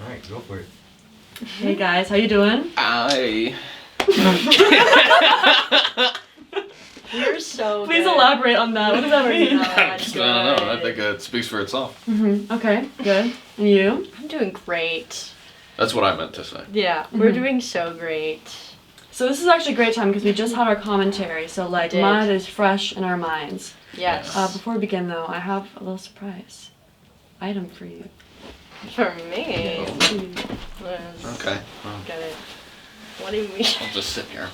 All right, go for it. Hey guys, how you doing? You're so Please good. elaborate on that. What does that mean? I don't know. I think it speaks for itself. Okay, good. And you? I'm doing great. That's what I meant to say. Yeah, we're doing so great. So this is actually a great time because we just had our commentary, so like did. mud is fresh in our minds. Yes. Before we begin though, I have a little surprise item for you. For me. Okay. Well, Get it. What do you mean? I'll just sit here.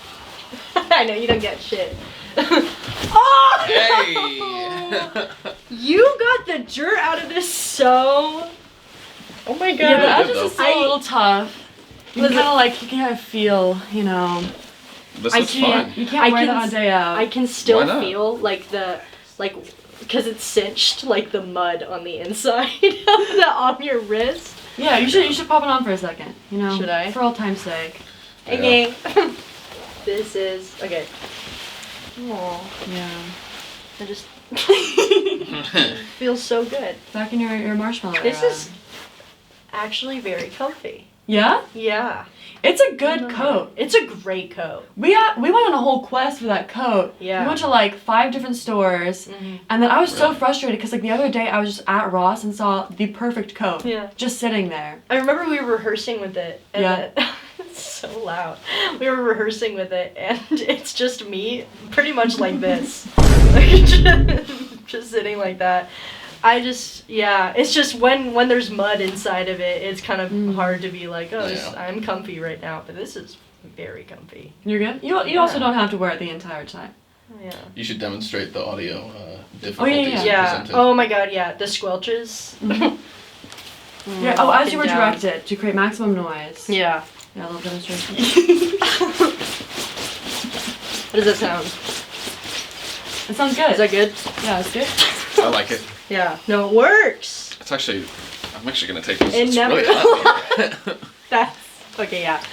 I know you don't get shit. Hey! You got the dirt out of this so. Oh my god. Yeah, the good, edges is though. still a little tough. You can kind of like, you can kind of feel, you know. This I looks can't- fine. You can't wear that on a day out. I can still Why not? feel like because it's cinched, like the mud on the inside on your wrist. Yeah, you should pop it on for a second, you know. Should I? For old time's sake. Okay. This is okay. Aww, Yeah. I just feels so good. Back in your marshmallow This era. is actually very comfy. Yeah? Yeah, It's a good coat. it's a great coat. We went on a whole quest for that coat. Yeah. We went to like 5 different stores, and then I was so frustrated because like the other day I was just at Ross and saw the perfect coat. Yeah. Just sitting there. I remember we were rehearsing with it. And Yeah. it's so loud. We were rehearsing with it, and it's just me, pretty much like this, like, just sitting like that. It's just when there's mud inside of it, it's kind of hard to be like, I'm comfy right now, but this is very comfy. You're good? You also don't have to wear it the entire time. Yeah. You should demonstrate the audio yeah. difficulties Yeah. presented. Oh my god, yeah. The squelches. Yeah. Oh, as you were Down. directed to create maximum noise. Yeah. Yeah, a little demonstration. What does that sound? It sounds good. Is that good? Yeah, it's good. I like it. Yeah. No, it works. I'm actually gonna take this. It It's never- really hot here. That's okay. Yeah.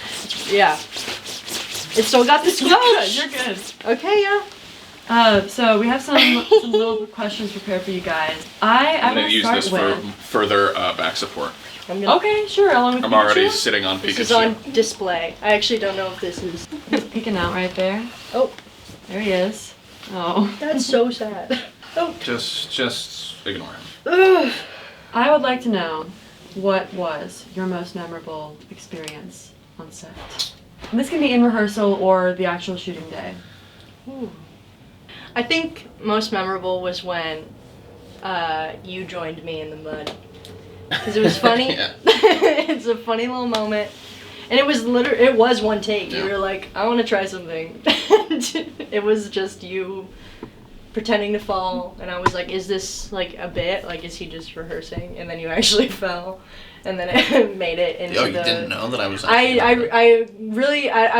Yeah. It still got the squelch. You're good. Okay. Yeah. So we have some little questions prepared for you guys. I'm I'm gonna gonna use start this with. for further back support. I'm gonna. Okay, sure. Along with I'm already Pikachu. sitting on This Pikachu. is on display. I actually don't know if this is. Peeking out right there. Oh, There he is. Oh. that's so sad. Oh. Just ignore him. Ugh. I would like to know what was your most memorable experience on set. And this can be in rehearsal or the actual shooting day. Ooh. I think most memorable was when you joined me in the mud. Because it was funny. Yeah. It's a funny little moment. And it was it was one take. Yeah. You were like, I want to try something. It was just you pretending to fall. And I was like, is this like a bit? Like, is he just rehearsing? And then you actually fell. And then it made it into You didn't know that I was. I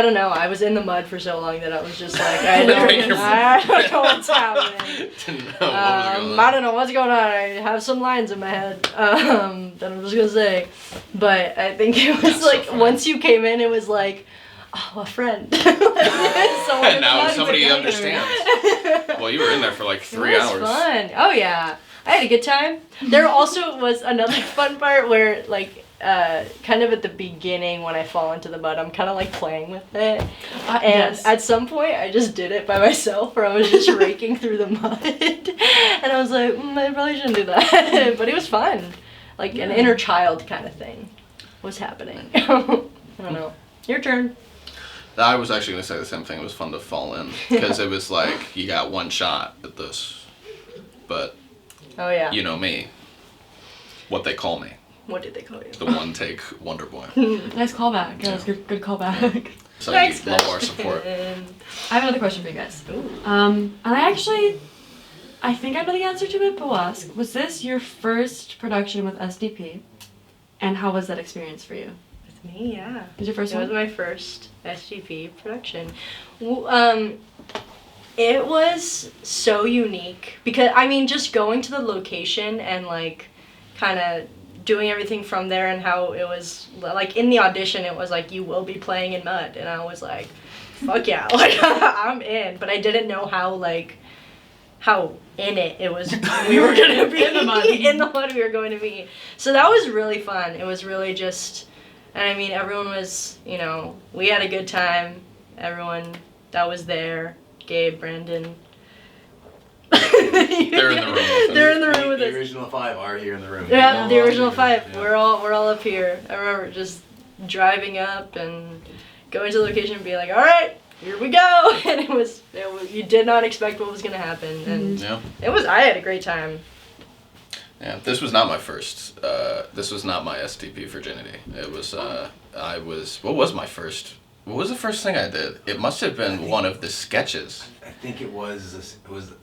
don't know. I was in the mud for so long that I was just like, I don't know what's happening. Didn't know what was going on. I don't know what's going on. I have some lines in my head that I'm just gonna say. But I think it was That's so like, funny. once you came in, it was like, oh, a friend. Someone And now in the somebody mud understands. together. Well, you were in there for like 3 It was hours. fun. Oh yeah, I had a good time. There also was another fun part where like kind of at the beginning when I fall into the mud, I'm kind of like playing with it. And Yes. at some point I just did it by myself where I was just raking through the mud. And I was like, I probably shouldn't do that. But it was fun. Like an inner child kind of thing was happening. I don't know. Your turn. I was actually gonna say the same thing. It was fun to fall in because it was like you got one shot at this, but Oh yeah. you know me, what they call me, What did they call you? the one take Wonder Boy. Nice callback. Yeah, that's good callback. So I need more support. question. I have another question for you guys. Ooh. And I think I know the answer to it, but we'll ask. Was this your first production with SDP? And how was that experience for you? With me, yeah. Was your first It was one? my first SGP production. It was so unique because, I mean, just going to the location and, like, kind of doing everything from there and how it was, like, in the audition, it was like, you will be playing in mud. And I was like, fuck yeah, like, I'm in. But I didn't know how, like, how in it was we were gonna be In the mud. in the mud we were going to be. So that was really fun. It was really just, and I mean everyone was, you know, we had a good time. Everyone that was there, Gabe, Brandon. They're in the room with us. They're in the room with The us. original 5 are here in the room. Yeah, the We're all original here. 5. Yeah. We're all up here. I remember just driving up and going to the location and being like, all right, here we go. And it was you did not expect what was gonna happen, and Yeah. I had a great time. Yeah, this was not my first. This was not my STP virginity. It was. What was my first? What was the first thing I did? It must have been one of the sketches. I think it was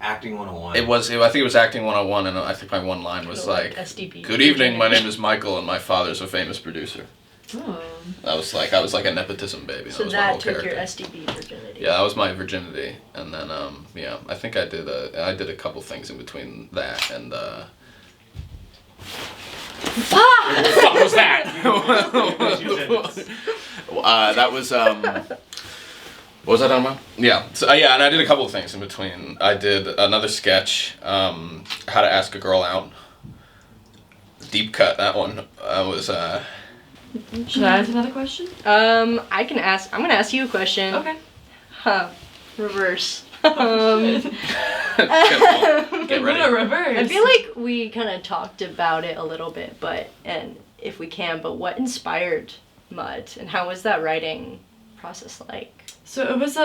acting 101. It was. I think it was acting 101, and I think my one line was like, SDP. "Good evening, my name is Michael, and my father's a famous producer." Oh. I was like a nepotism baby. So was my that whole took character. your STP virginity. Yeah, that was my virginity, and then yeah, I think I did a couple things in between that and What the fuck was that? that was what was I talking about? Yeah, so yeah, and I did a couple of things in between. I did another sketch, how to ask a girl out. Deep cut, that one. Was Should I ask another question? I'm gonna ask you a question. Okay. Huh. Reverse. get Good ready. reverse. I feel like we kind of talked about it a little bit, but what inspired Mud, and how was that writing process like? So it was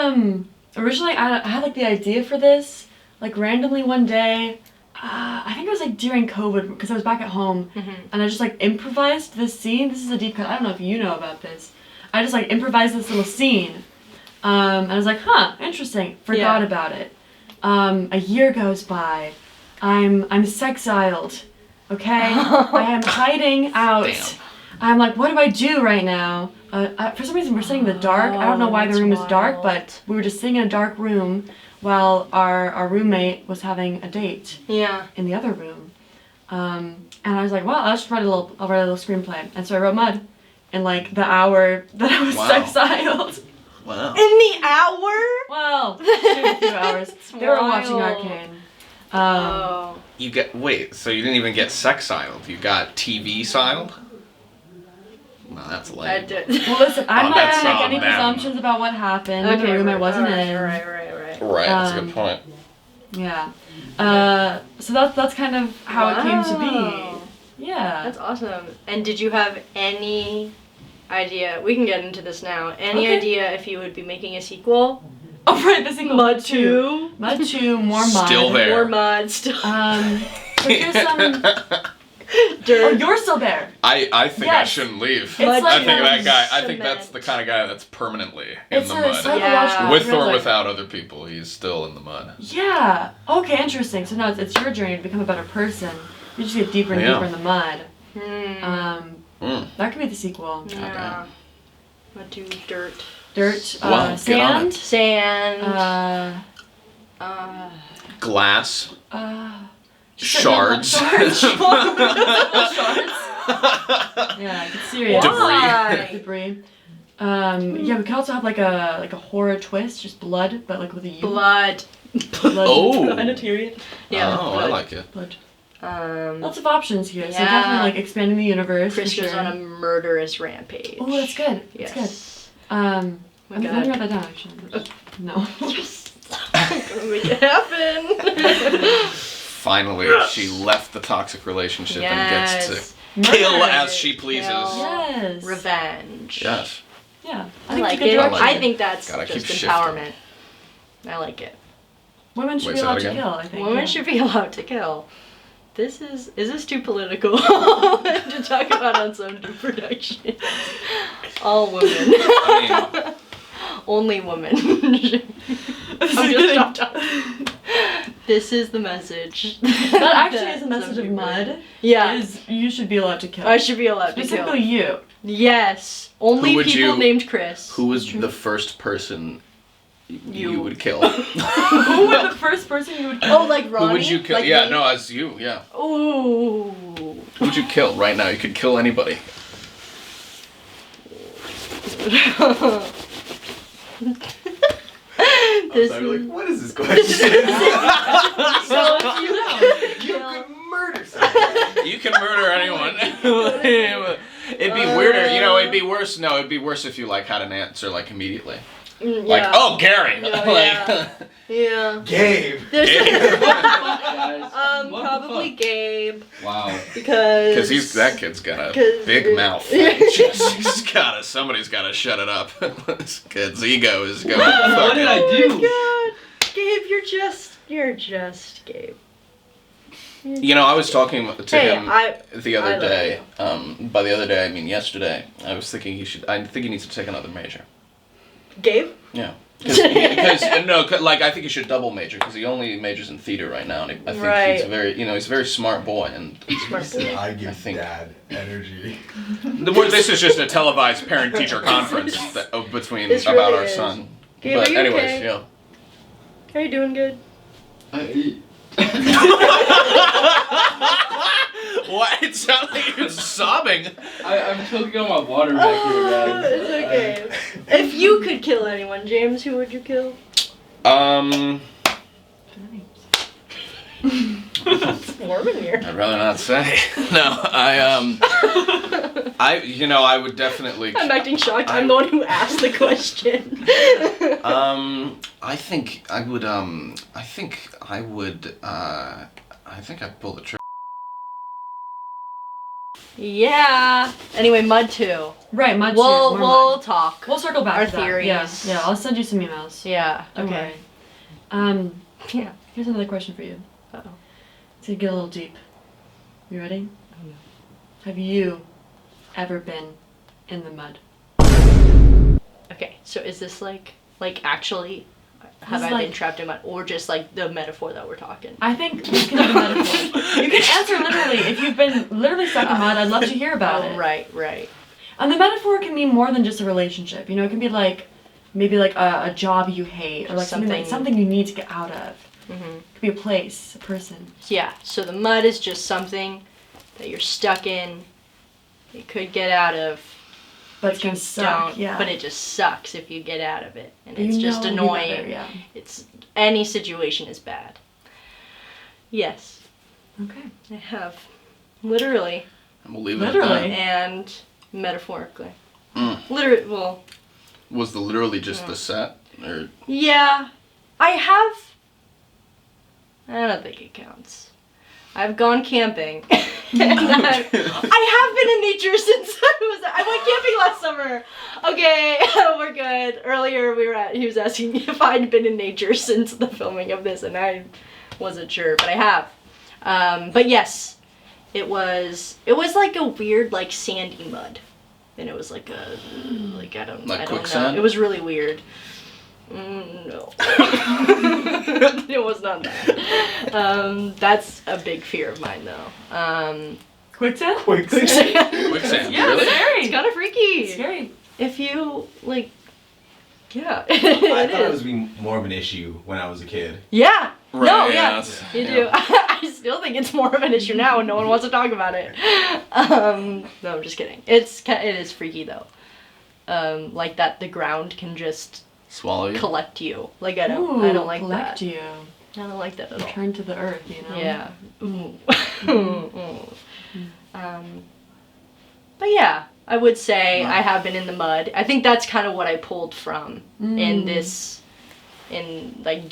originally I had like the idea for this like randomly one day. I think it was like during COVID because I was back at home and I just like improvised this scene. This is a deep cut. I don't know if you know about this. I just like improvised this little scene. And I was like, huh, interesting. Forgot about it. A year goes by. I'm sexiled. Okay? I am hiding out. Damn. I'm like, what do I do right now? For some reason, we're sitting in the dark. I don't know why the room was dark, but we were just sitting in a dark room while our roommate was having a date Yeah. in the other room. And I was like, well, I'll write a little screenplay. And so I wrote Mud in like the hour that I was Wow. sexiled. Wow. In the hour? Well, a few hours. It's They were watching wild. Arcane. Oh. You wait. So you didn't even get sex-siled. You got TV-siled. Well, that's I lame. did. Well, listen, I'm Oh, not that's gonna make on any them. presumptions about what happened in the room I wasn't in. Right. Right. That's a Um, good point. Yeah. So that's kind of how it came to Wow. be. Yeah. That's awesome. And did you have any idea? We can get into this now. Any Okay. idea if you would be making a sequel? Oh, right, the single Mud 2. Mud 2, more Mud. Still there. More Mud. Still. So here's some. Oh, Dirt. you're still there. I think I Yes. shouldn't leave. It's I like think that guy. I cement. think that's the kind of guy that's permanently in It's the a mud. psychological With thriller. or without other people, he's still in the mud. Yeah. Okay, interesting. So now it's your journey to become a better person. You just get deeper and Yeah. deeper in the mud. Hmm. That could be the sequel. Yeah. Mud 2, dirt. Dirt, Wow, get on sand, it. Sand. uh, Glass. Shards. Shards. Shards. Yeah, it's serious. Why? Debris. Yeah, we could also have like a horror twist, just blood, but like with a U. Blood. Blood. Oh. And a period. Yeah. Oh, I like it. Blood. Um, Lots of options here. So Yeah. definitely like expanding the universe. Chris for goes sure. on a murderous rampage. Oh, that's good. Yes. That's good. Let me God. write that down actually. No. Yes. I'm gonna make it happen. Finally, she left the toxic relationship and gets Yes. to kill Murder. as she pleases. Kill. Yes. Revenge. Yes. Yeah. I think like it's a good it. direction. I think that's Gotta just keep shifting. empowerment. I like it. Women should Wait, be say allowed that to again? kill, I think. Women yeah. should be allowed to kill. Is this too political to talk about on some new production? All women. I Only women. I'm just stop talking. This is the message. That actually is a message of Mud. Yeah. Is you should be allowed to kill. I should be allowed to kill. Specifically you. Yes. Only Who would people you- named Chris. Who was the first person you You. would kill? Who was the first person you would kill? Oh, like Ronnie? Who would you kill? Like Yeah, me? no, as you, yeah. Ooh. Who would you kill right now? You could kill anybody. This So I'm is... like, what is this question? So if you You could murder someone. You can murder anyone. It'd be weirder, you know. It'd be worse. No, it'd be worse if you like had an answer like immediately. Like, oh, Gary. Yeah. Gabe. There's Guys, what the probably fuck? Gabe Wow. because that kid's got a 'cause- big mouth. Somebody's gotta shut it up. This kid's ego is going. What did I Oh do? my God, Gabe, you're just Gabe. You know, I was talking to him the I other love day. By the other day, I mean yesterday. I was thinking I think he needs to take another major. Gabe? Yeah. Because I think he should double major because he only majors in theater right now, and I think he's he's a very smart boy, and Smart boy. I give I think- Dad energy. this is just a televised parent-teacher conference between This about really our is. son. Gabe, But are you anyways, okay? yeah. Are you doing good? What? It sounded like you're sobbing. I'm choking on my water back here, guys. It's okay. If you could kill anyone, James, who would you kill? It's warm in here. I'd rather not say. No, I would definitely. I'm acting shocked. I'm the one who asked the question. I think I would. I think I'd pull the trigger. Yeah. Anyway, Mud 2. Right, much. We'll talk. We'll circle back Our to that. theories. Yeah, I'll send you some emails. Yeah. Don't Okay. worry. Yeah. Here's another question for you. Uh-oh. To get a little deep. You ready? Have you ever been in the mud? Okay. So is this like actually have This I is been trapped in mud, or just like the metaphor that we're talking? I think this can be a metaphor. You can answer literally. If you've been literally stuck in mud, I'd love to hear about it. Right. And the metaphor can mean more than just a relationship. You know, it can be like maybe like a job you hate, or like something you need to get out of. Mm-hmm. It could be a place, a person. Yeah. So the mud is just something that you're stuck in. You could get out of. But it's gonna you suck. don't, Yeah. but it just sucks if you get out of it, and You it's just know it'll be annoying. better, yeah. It's any situation is bad. Yes, Okay. I have, literally And we'll leave it Literally. at and metaphorically. Mm. Literally, well, that. Was the literally just the set, or yeah, I have. I don't think it counts. I've gone camping. And I have been in nature since I went camping last summer. Okay, we're good. Earlier he was asking me if I'd been in nature since the filming of this, and I wasn't sure, but I have. But yes, it was like a weird like sandy mud, and it was like I don't know. quicksand? It was really weird. No. It was not that. That's a big fear of mine, though. Quicksand? Quicksand. quicksand? Yeah, Really? it's scary. It's kind of freaky. It's scary. If you, like, yeah. I it thought it is. was being more of an issue when I was a kid. Yeah. Right, No, yeah, yeah. that's- You yeah. do. I still think it's more of an issue now, and no one wants to talk about it. No, I'm just kidding. It is freaky, though. Like that the ground can just Swallow you. collect you. Like, I Ooh, don't like collect that. you. I don't like that at all. Return to the earth, you know? Yeah. But yeah, I would say I have been in the mud. I think that's kind of what I pulled from in like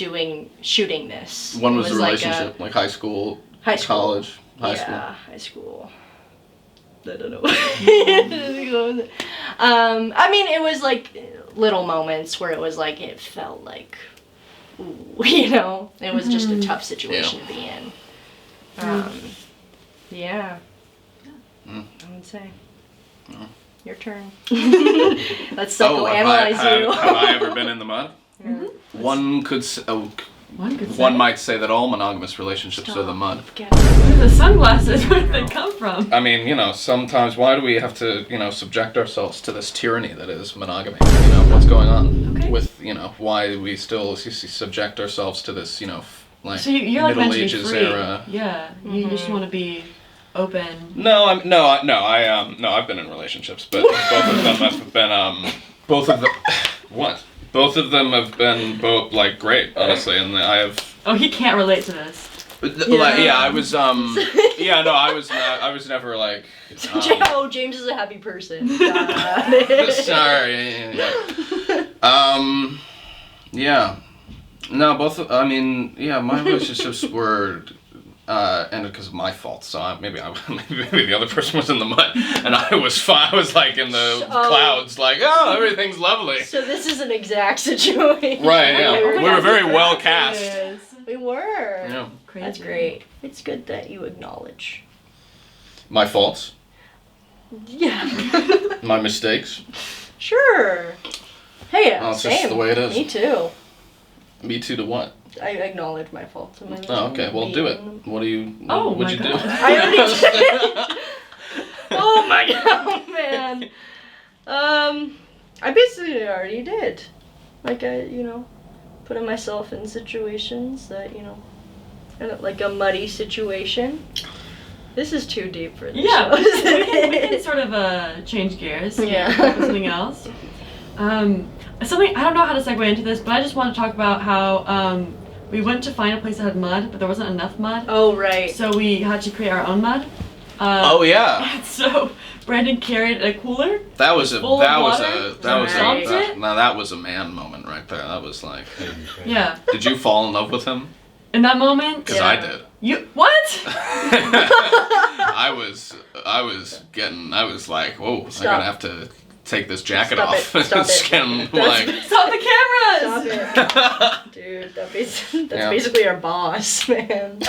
shooting this. When It was the like relationship? Like high school, high school. college, high school. Yeah, high school. I don't know. I mean, it was like little moments where it was like it felt like, ooh, you know, it was just a tough situation to be in. Yeah. Mm. I would say. Mm. Your turn. Let's Have psychoanalyze you. Have I ever been in the mud? Mhm. One could. One might say that all monogamous relationships are the mud. Get Where are the sunglasses? Where did they come from? I mean, you know, sometimes why do we have to, you know, subject ourselves to this tyranny that is monogamy? You know, what's going on Okay. with, you know, why we still subject ourselves to this, you know, like So you're like Middle meant to be Ages free. era. Yeah. You just want to be open. No, I've been in relationsps, but both of them have been what? Both of them have been like great, honestly, and I have. Oh, he can't relate to this. Like, yeah, I was yeah, no, I was never like. James is a happy person. Sorry. Yeah. No, I mean, yeah, my relationships were ended because of my fault. So maybe the other person was in the mud, and I was fine. I was like in the clouds, like, oh, everything's lovely. So this is an exact situation. Right. Yeah. We were very well cast. We were. Yeah. Crazy. That's great. It's good that you acknowledge. My faults. Yeah. My mistakes. Sure. Hey, Well, it's same. just the way it is. Me too. Me too to what? I acknowledge my faults. Oh, okay. Well, do it. What do you? Oh, what'd my you God. do? I already did. Oh my god, man. I basically already did. Like putting myself in situations that like a muddy situation. This is too deep for this Yeah, show. we can sort of change gears. Yeah. Talk about something else. Something I don't know how to segue into this, but I just want to talk about how we went to find a place that had mud, but there wasn't enough mud. Oh right. So we had to create our own mud. Oh yeah. And so Brandon carried a cooler. That was a Full of water? Right. now that was a man moment right there. That was like. Yeah. Did you fall in love with him? In that moment. Because I did. You what? I was like, whoa, I'm gonna have to take this jacket Stop off. it. Stop it. Skin, like. Stop the cameras! Stop it. Dude, that's basically our boss, man.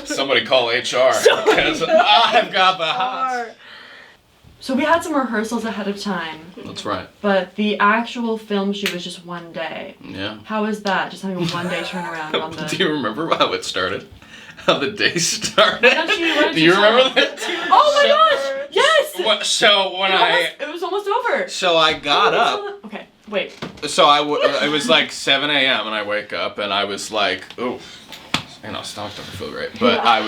Somebody call HR because I've got the hots. So we had some rehearsals ahead of time. That's right. But the actual film shoot was just one day. Yeah. How was that? Just having a one day turnaround on the... Do you remember how it started? How the day started? Why don't Do you remember that? Oh my gosh! Yes! So when it was almost over. So I got up. Okay, wait. So it was like 7 a.m. and I wake up and I was like, oh, stomach doesn't feel great. But I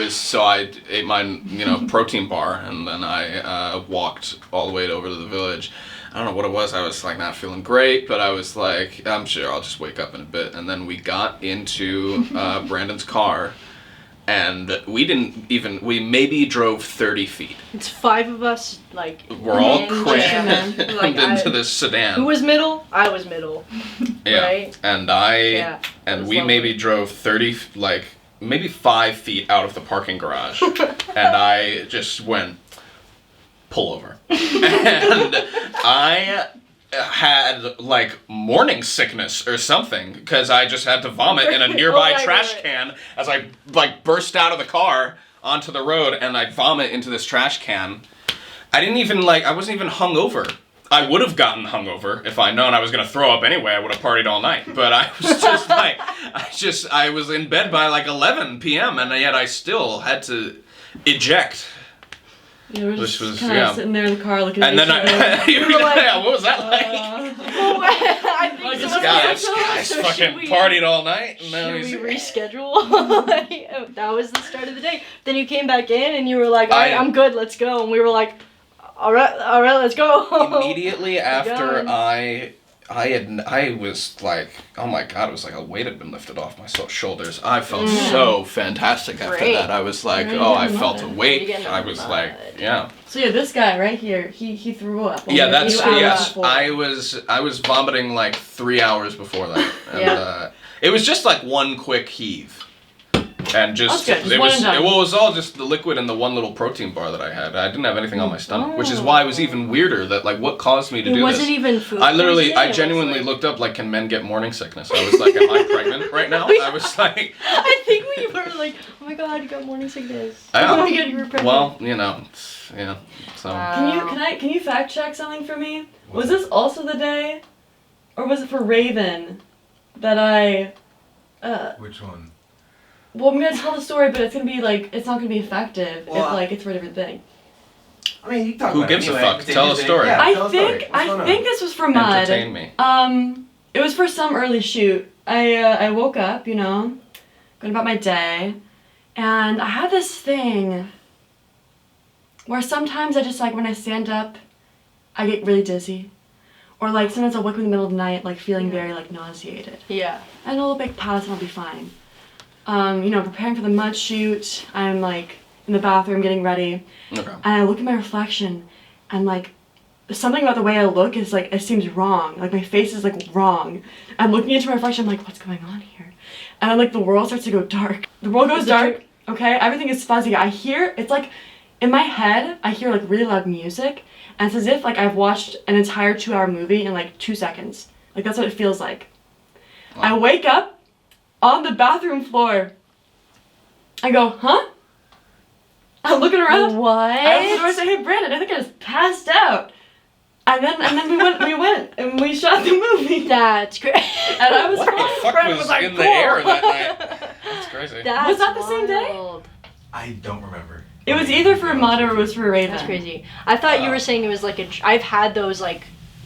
ate my, protein bar and then I walked all the way over to the village. I don't know what it was. I was like not feeling great, but I was like, I'm sure I'll just wake up in a bit. And then we got into Brandon's car. And we maybe drove 30 feet. It's 5 of us, like... We're all crammed into this sedan. Who was middle? I was middle. Yeah. Right? And we lovely. maybe drove 30, like, maybe 5 feet out of the parking garage. And I just went, pull over. And I had like morning sickness or something because I just had to vomit in a nearby trash can as I like burst out of the car onto the road and I vomit into this trash can. I wasn't even hungover. I would have gotten hungover if I'd known I was gonna throw up anyway. I would have partied all night. But I was just like, I was in bed by like 11 p.m. and yet I still had to eject. You were just kind of sitting there in the car looking at each other. You were like, yeah, what was that like? I think this guy's fucking partied all night. And now should we reschedule? That was the start of the day. Then you came back in and you were like, all right, I'm good, let's go. And we were like, all right, let's go. Immediately after I was like, oh my god, it was like a weight had been lifted off my shoulders. I felt so fantastic after that. I was like, I felt awake. I was like, yeah. So yeah, this guy right here, he threw up. Yeah, before. I was vomiting like 3 hours before that. And it was just like one quick heave. And just it was all just the liquid and the one little protein bar that I had. I didn't have anything on my stomach, which is why it was even weirder that like what caused me to do this. Was it even food? I genuinely looked up like, can men get morning sickness? I was like, am I pregnant right now? I was like, I think we were like, oh my god, you got morning sickness. Yeah. Oh my god, you were pregnant. Well, yeah. So can you fact check something for me? Was this also the day, or was it for Raven, that I? Which one? Well, I'm gonna tell the story, but it's gonna be like it's not gonna be effective if like it's for a different thing. I mean, you talk Who about gives it a anyway. fuck? Tell a story. Yeah, I think this was for Mud. Entertain me. It was for some early shoot. I woke up, going about my day, and I had this thing where sometimes I just like when I stand up, I get really dizzy, Or like sometimes I'll wake up in the middle of the night like feeling very like nauseated. Yeah. And a little bit pause and I'll be fine. Preparing for the mud shoot, I'm like in the bathroom getting ready. Okay. And I look at my reflection and like something about the way I look is like it seems wrong. Like my face is like wrong. I'm looking into my reflection, I'm like, what's going on here? And then like the world starts to go dark. The world goes dark, okay? Everything is fuzzy. It's like in my head, I hear like really loud music. And it's as if like I've watched an entire 2-hour movie in like 2 seconds. Like that's what it feels like. Wow. I wake up on the bathroom floor. I go, huh? I'm looking around. What? I open the door and say, hey Brandon, I think I just passed out. And then we went and we shot the movie. That's great. And I was What the fuck Brandon was was like, in the air that night? That's crazy. Was that the same day? wild. I don't remember. It was either for Mud or it was for Raven. That's crazy. I thought you were saying it was like I've had those like.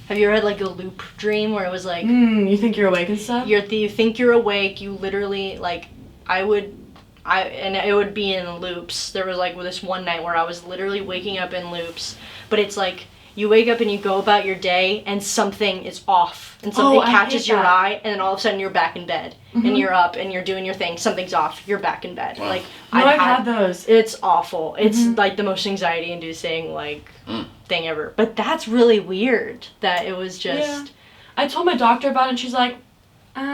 Have you ever had like a loop dream where it was like? You think you're awake and stuff? You think you're awake. You literally like. And it would be in loops. There was like this one night where I was literally waking up in loops, but it's like you wake up and you go about your day and something is off and something catches your eye and then all of a sudden you're back in bed and you're up and you're doing your thing. Something's off. You're back in bed. Wow. Like I've had those. It's awful. It's like the most anxiety inducing like thing ever. But that's really weird that it was just. Yeah. I told my doctor about it and she's like,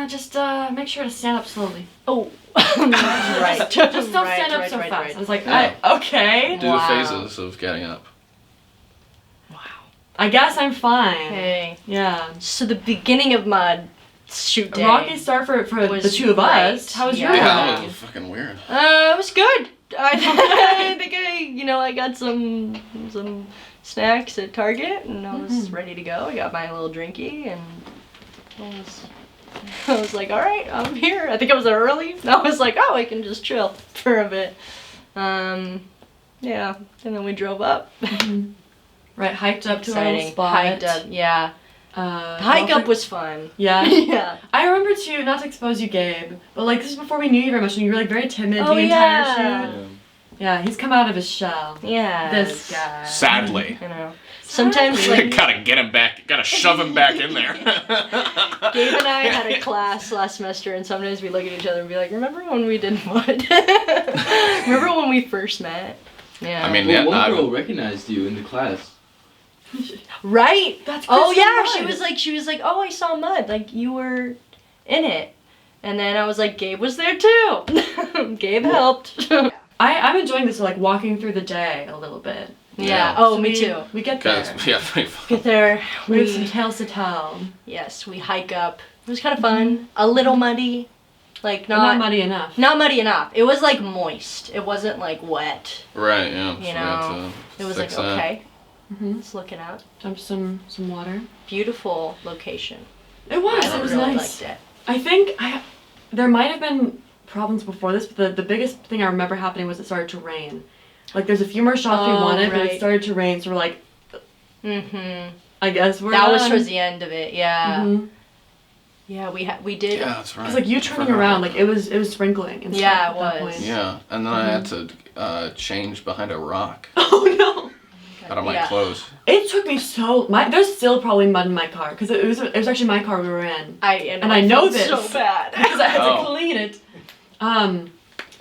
just make sure to stand up slowly. Oh. Right. Just don't stand up so fast. Right. I was like, Yeah. okay. Do the phases of getting up. I guess I'm fine. Okay. Yeah. So the beginning of Mud shoot day. Rocky start for was the two of us. How was your Yeah. Yeah, morning? that was fucking weird. It was good. I think I got some snacks at Target and I was ready to go. I got my little drinky and I was like, all right, I'm here. I think I was there early. And I was like, oh, I can just chill for a bit. Yeah, and then we drove up. Right, hiked up to our Exciting. little spot. Hiked up, yeah. Hike up was fun. Yeah. Yeah. I remember too, not to expose you, Gabe, but like this is before we knew you very much, and you were like very timid Oh, the entire yeah. shoot. Yeah, he's come out of his shell. Yeah. This guy. Sadly. You know. Sometimes like Gotta get him back. Gotta shove him back in there. Gabe and I had a class last semester, and sometimes we look at each other and be like, "Remember when we did what? Remember when we first met?" Yeah. I mean, Well, yeah, one girl recognized you in the class. right? That's Oh Kristen yeah, Mud. she was like, "Oh, I saw Mud. Like you were in it." And then I was like, "Gabe was there too." Gabe helped. I'm enjoying this like walking through the day a little bit. Yeah. Yeah. Oh, So me too. We get God, there. it's- yeah, pretty fun. Get there. We have some tales to tell. Yes, we hike up. It was kind of fun. A little muddy, like But not muddy enough. Not muddy enough. It was like moist. It wasn't like wet. Right, yeah. You so we know, had to It was like fix that. okay. Mhm. It's looking out. Dump some water. Beautiful location. It was. I It was really nice. liked it. I think there might have been problems before this, but the biggest thing I remember happening was it started to rain. Like there's a few more shots we Oh, wanted, but right. it started to rain, so we're like, Mhm. I guess we're That was done. towards the end of it. Yeah. Mhm. Yeah, we did. Yeah, that's right. Cause like you I turning forgot around, about like it was sprinkling and Yeah, stuff it at that was. point. Yeah, and then I had to change behind a rock Oh no! out of my Yeah. clothes. It took me so. There's still probably mud in my car because it was actually my car we were in And I know felt this. so bad. because I had Oh. to clean it.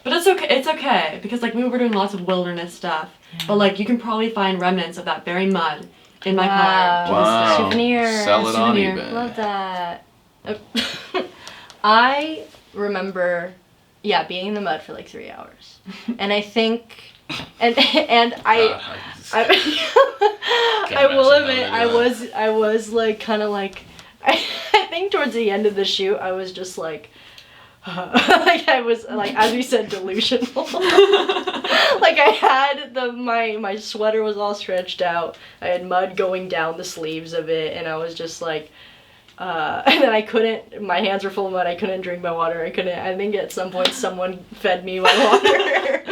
But it's okay. It's okay because like we were doing lots of wilderness stuff, but like you can probably find remnants of that very mud in my car. to this Wow. day. Souvenir. Sell it on Souvenir. eBay. Love that. I remember, being in the mud for like 3 hours, and I think, and I Can't I will imagine admit knowing I was like kind of like I think towards the end of the shoot I was just like. Like I was like, as we said, delusional. Like I had my sweater was all stretched out. I had mud going down the sleeves of it, and I was just like, and then I couldn't. My hands were full of mud. I couldn't drink my water. I think at some point someone fed me my water.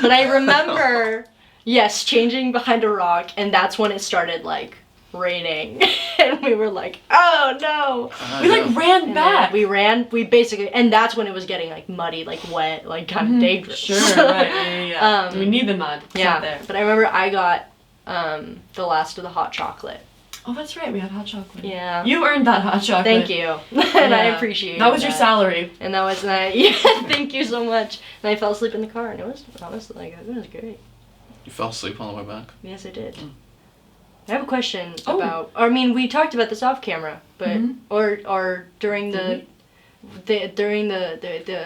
But I remember, yes, changing behind a rock, and that's when it started like raining, and we were like, oh no. We like ran And back. then we basically, and that's when it was getting like muddy, like wet, like kind of dangerous. Sure, right, yeah. We need the mud. It's Yeah, not there. but I remember I got the last of the hot chocolate. Oh, that's right. We had hot chocolate. Yeah. You earned that hot chocolate. Thank you. And I Yeah. appreciate That was your salary. And that was nice. Yeah, thank you so much. And I fell asleep in the car, and it was honestly like it was great. You fell asleep on the way back? Yes, I did. I have a question Oh. about. I mean, we talked about this off camera, but Mhm. or during the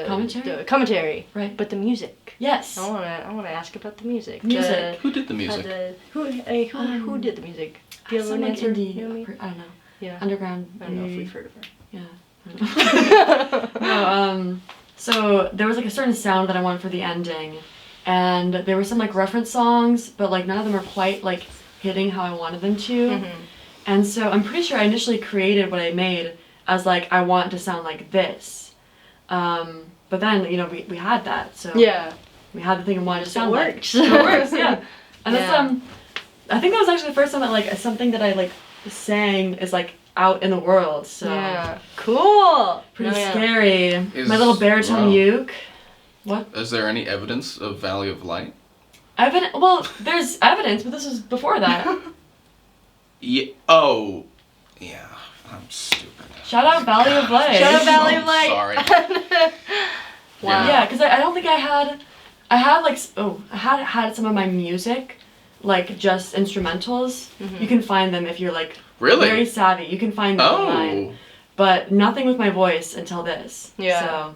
Commentary? the commentary. Right. But the music. Yes. I wanna ask about the music. Music. Who did the music? Who did the music? Do you have Some an like answer? indie. Naomi? I don't know. Yeah. Underground. I don't know if we've heard of her. Yeah. No, so there was like a certain sound that I wanted for the ending, and there were some like reference songs, but like none of them are quite like hitting how I wanted them to. Mhm. And so I'm pretty sure I initially created what I made as like I want it to sound like this. But then, you know, we had that, so Yeah. we had the thing I wanted to So it sound like. works. So it works, yeah. And Yeah. that's I think that was actually the first time that like something that I like sang is like out in the world. So Yeah. Cool. pretty No, yeah. scary. Is- My little baritone wow. uke. What? Is there any evidence of Valley of Light? Well, there's evidence, but this was before that. Yeah. Oh. Yeah. I'm stupid. Shout out Valley of Light. Shout out Valley of I'm Light. sorry. Wow. Yeah, because I don't think I had like I had some of my music, like just instrumentals. Mhm. You can find them if you're like Really? very savvy. You can find them online. Oh. But nothing with my voice until this. Yeah. So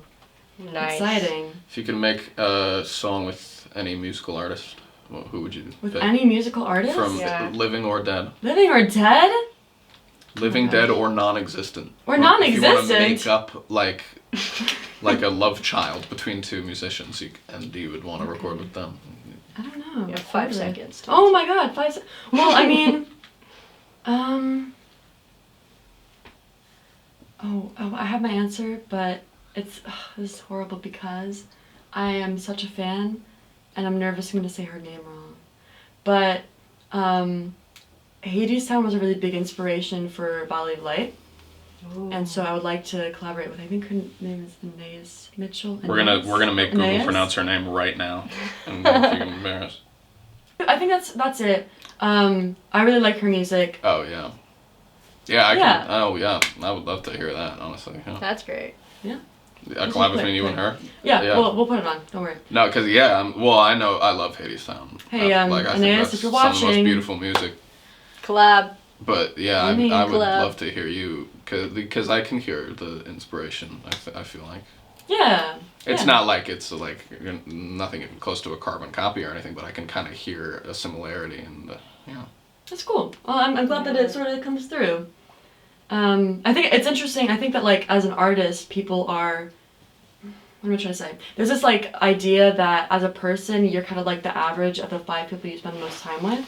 Nice. exciting. If you can make a song with any musical artist, well, who would you With pick? any musical artist? From Yeah. living or dead? Living or dead? Living, Oh my gosh. dead, or non-existent? Or If you want to non-existent? make up like a love child between two musicians, and you would want to record with them. I don't know. You have 5 Totally. seconds. to Oh my god, 5 seconds. Well, I mean, oh, I have my answer, but this is horrible because I am such a fan, and I'm nervous I'm going to say her name wrong. But, Hadestown was a really big inspiration for Valley of Light, Ooh. and so I would like to collaborate with, I think her name is Anais Mitchell. We're gonna make Google Anais? pronounce her name right now, and if you can embarrass. I think that's it. I really like her music. Oh yeah. Yeah, I Yeah. can. Oh yeah, I would love to hear that. Honestly, yeah. That's great. A collab between you and her. Yeah, Yeah. We'll put it on, don't worry. No, because well, I know I love Hadestown. Hey, I Anais, think that's if you're some of the most watching- beautiful music. Collab. But yeah, I mean, I would collab. love to hear you, because I can hear the inspiration. I feel like Yeah. it's yeah. not like it's like nothing close to a carbon copy or anything, but I can kind of hear a similarity, and yeah. That's cool. Well, I'm glad that it sort of comes through. I think it's interesting. I think that like as an artist, people are. What am I trying to say? There's this like idea that as a person, you're kind of like the average of the 5 people you spend the most time with.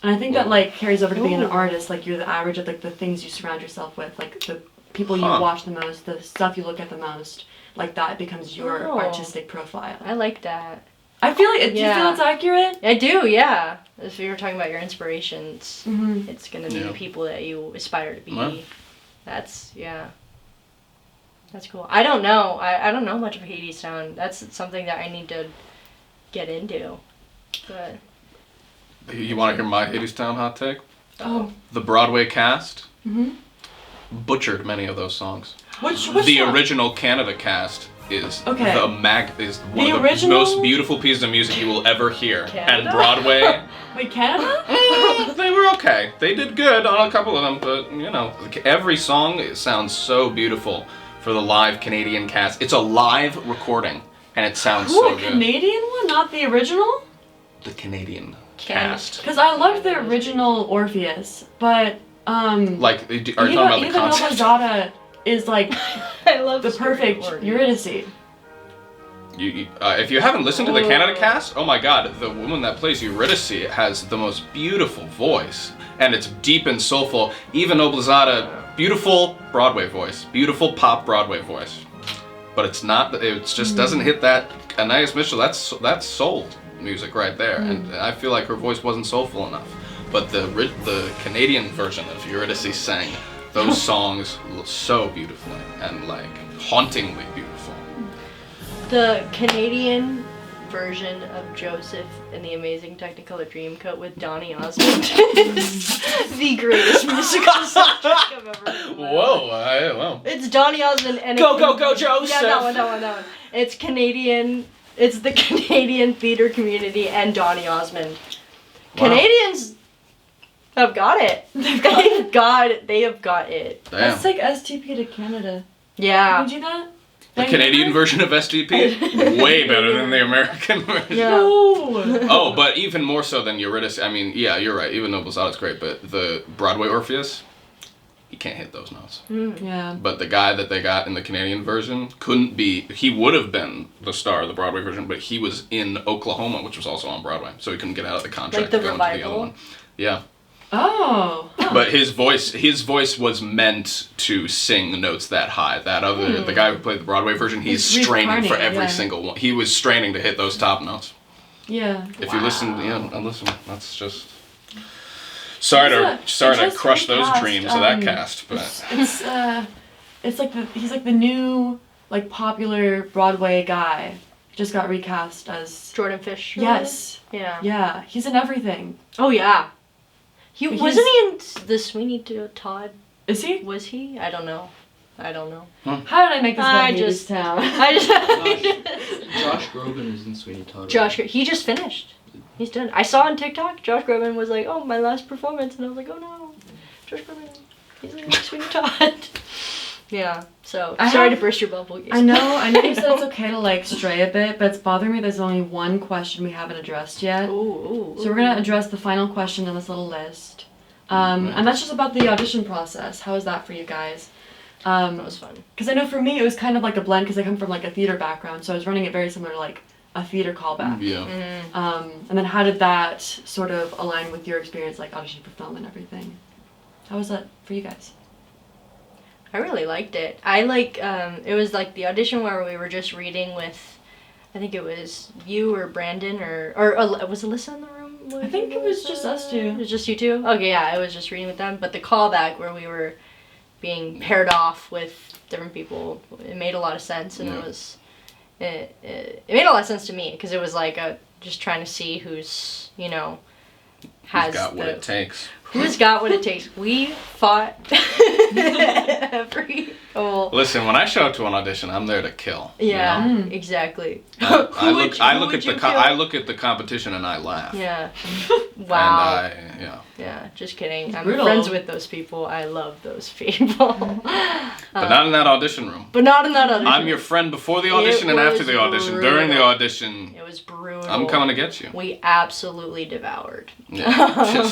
And I think that like carries over to being an Ooh. artist. Like you're the average of like the things you surround yourself with, like the people you Huh. watch the most, the stuff you look at the most. Like that becomes your Oh. artistic profile. I like that. I feel like. Do you feel Yeah. it's accurate? I do, yeah. If you were talking about your inspirations, Mm-hmm. it's gonna be Yeah. the people that you aspire to be. Well. That's That's cool. I don't know. I don't know much of Hadestown. That's something that I need to get into. But You want to hear my Hadestown hot take? Oh. The Broadway cast Mm-hmm. butchered many of those songs. Which The song? original Canada cast is Okay. is one The of the original? most beautiful pieces of music you will ever hear. Canada? And Broadway, Wait, Canada? they were okay. They did good on a couple of them, but you know, every song it sounds so beautiful for the live Canadian cast. It's a live recording, and it sounds Ooh, so a good. Canadian one, not the original? The Canadian Canada. cast. Because I loved the original Orpheus, but Like, are you talking Eva about the concept? Noblezada is like I love the perfect Eurydice. If you haven't listened to the Canada Oh. cast, oh my god, the woman that plays Eurydice has the most beautiful voice. And it's deep and soulful. Eva Noblezada, beautiful Broadway voice. Beautiful pop Broadway voice. But it's not, it just doesn't hit that. Anais Mitchell, that's soul music right there. And I feel like her voice wasn't soulful enough. But the Canadian version of Eurydice sang those songs so beautifully and like hauntingly beautiful. The Canadian version of Joseph in the Amazing Technicolor Dreamcoat with Donny Osmond is the greatest musical soundtrack I've ever heard. Whoa, wow. It's Donny Osmond and Go, Joseph! Yeah, that one. It's Canadian. It's the Canadian theater community and Donny Osmond. Wow. Canadians have got it. They have got it. Damn. That's like STP to Canada. Yeah. Can you do that? The Canadian version of STP? Way better than the American version. Yeah. No. Oh, but even more so than Eurydice. I mean, yeah, you're right. Even though Basado's great, but the Broadway Orpheus, you can't hit those notes. Yeah. But the guy that they got in the Canadian version couldn't be. He would have been the star of the Broadway version, but he was in Oklahoma, which was also on Broadway, so he couldn't get out of the contract Like the to go into the other revival? one. Yeah. Oh. Huh. But his voice was meant to sing notes that high. That other, the guy who played the Broadway version, he's It's straining for reincarnated, every yeah. single one. He was straining to hit those top notes. Yeah. If you listen, listen. That's just. Sorry to Interesting crush those cast, dreams of that cast, but It's like he's like the new like popular Broadway guy. Just got recast as. Jordan Fish. Yes. Yeah. Yeah. He's in everything. Oh yeah. But Wasn't he in the Sweeney Todd? Is he? Was he? I don't know. How did I make this about Hadestown? Josh Groban is in Sweeney Todd. He just finished. He's done. I saw on TikTok, Josh Groban was like, "Oh, my last performance," and I was like, "Oh no, Josh Groban, he's in Sweeney Todd." Yeah. So sorry to burst your bubble. I know you said it's okay to like stray a bit, but it's bothering me there's only one question we haven't addressed yet. Ooh. So we're gonna address the final question on this little list. And that's just about the audition process. How was that for you guys? That was fun. Because I know for me it was kind of like a blend because I come from like a theater background, so I was running it very similar to like a theater callback. yeah. And then how did that sort of align with your experience like auditioning for film and everything? How was that for you guys? I really liked it. I like, it was like the audition where we were just reading with, I think it was you or Brandon or was Alyssa in the room? I think it was just us two. It was just you two? Okay, yeah, I was just reading with them. But the callback where we were being paired off with different people, it made a lot of sense, and it made a lot of sense to me because it was like just trying to see who's, Who's got what it takes. Who's got what it takes? We fought Listen, when I show up to an audition, I'm there to kill. Yeah, you know? exactly. I look at the competition and I laugh. Yeah. Wow. And Yeah, just kidding. I'm brutal. friends with those people. I love those people. But not in that audition room. But not in that audition. I'm your friend before the audition and after the audition. brutal. During the audition, It was brutal. I'm coming to get you. We absolutely devoured. Yeah.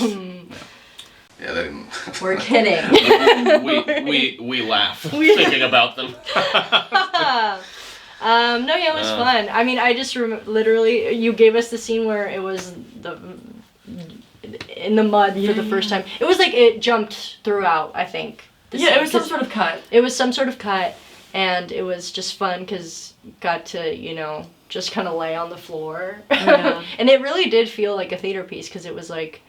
Yeah, they didn't. We're kidding. we laugh thinking about them. It was fun. I mean, I just literally, you gave us the scene where it was in the mud for the first time. It was like it jumped throughout, I think. It was some sort of cut. It was some sort of cut, and it was just fun because got to, just kind of lay on the floor. Yeah. And it really did feel like a theater piece because it was like,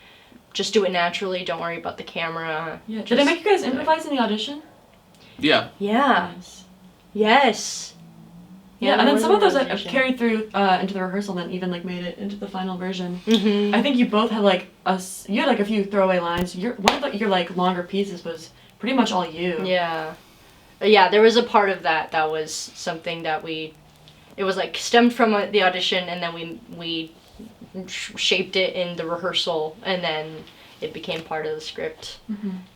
just do it naturally, don't worry about the camera. Yeah. Did they make you guys improvise in the audition? Yeah. Yeah. Nice. Yes. Yeah, and there then was some an of those that improvisation. carried through into the rehearsal, then even like made it into the final version. Mm-hmm. I think you both had like you had like a few throwaway lines. One of your like longer pieces was pretty much all you. Yeah. Yeah, there was a part of that was something that it was like stemmed from the audition, and then we shaped it in the rehearsal, and then it became part of the script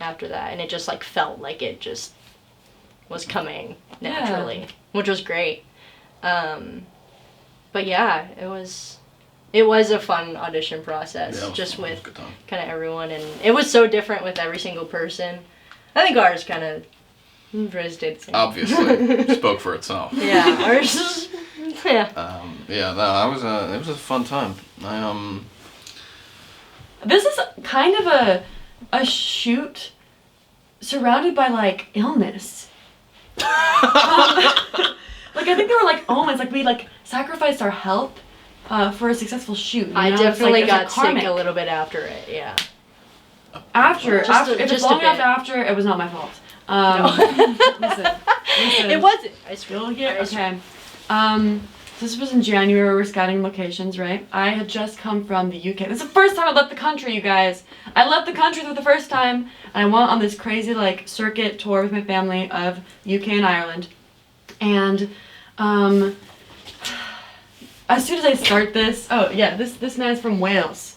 after that, and it just like felt like it just was coming naturally, which was great. But yeah, it was a fun audition process, just with kind of everyone, and it was so different with every single person. I think ours kind of did the same. Obviously, spoke for itself. Yeah, ours. Yeah. It was a fun time. This is kind of a shoot surrounded by like illness. Like I think there were like omens, like we like sacrificed our health for a successful shoot. I It's definitely like, got it's karmic. sick a little bit after it. Yeah. If it's just a long bit. enough after, it was not my fault. Listen, It wasn't. I still swear. here. I swear. Okay. So this was in January, we were scouting locations, right? I had just come from the UK. This is the first time I left the country, you guys. I left the country for the first time, and I went on this crazy, like, circuit tour with my family of UK and Ireland. And, as soon as I start this, oh, yeah, this man's from Wales.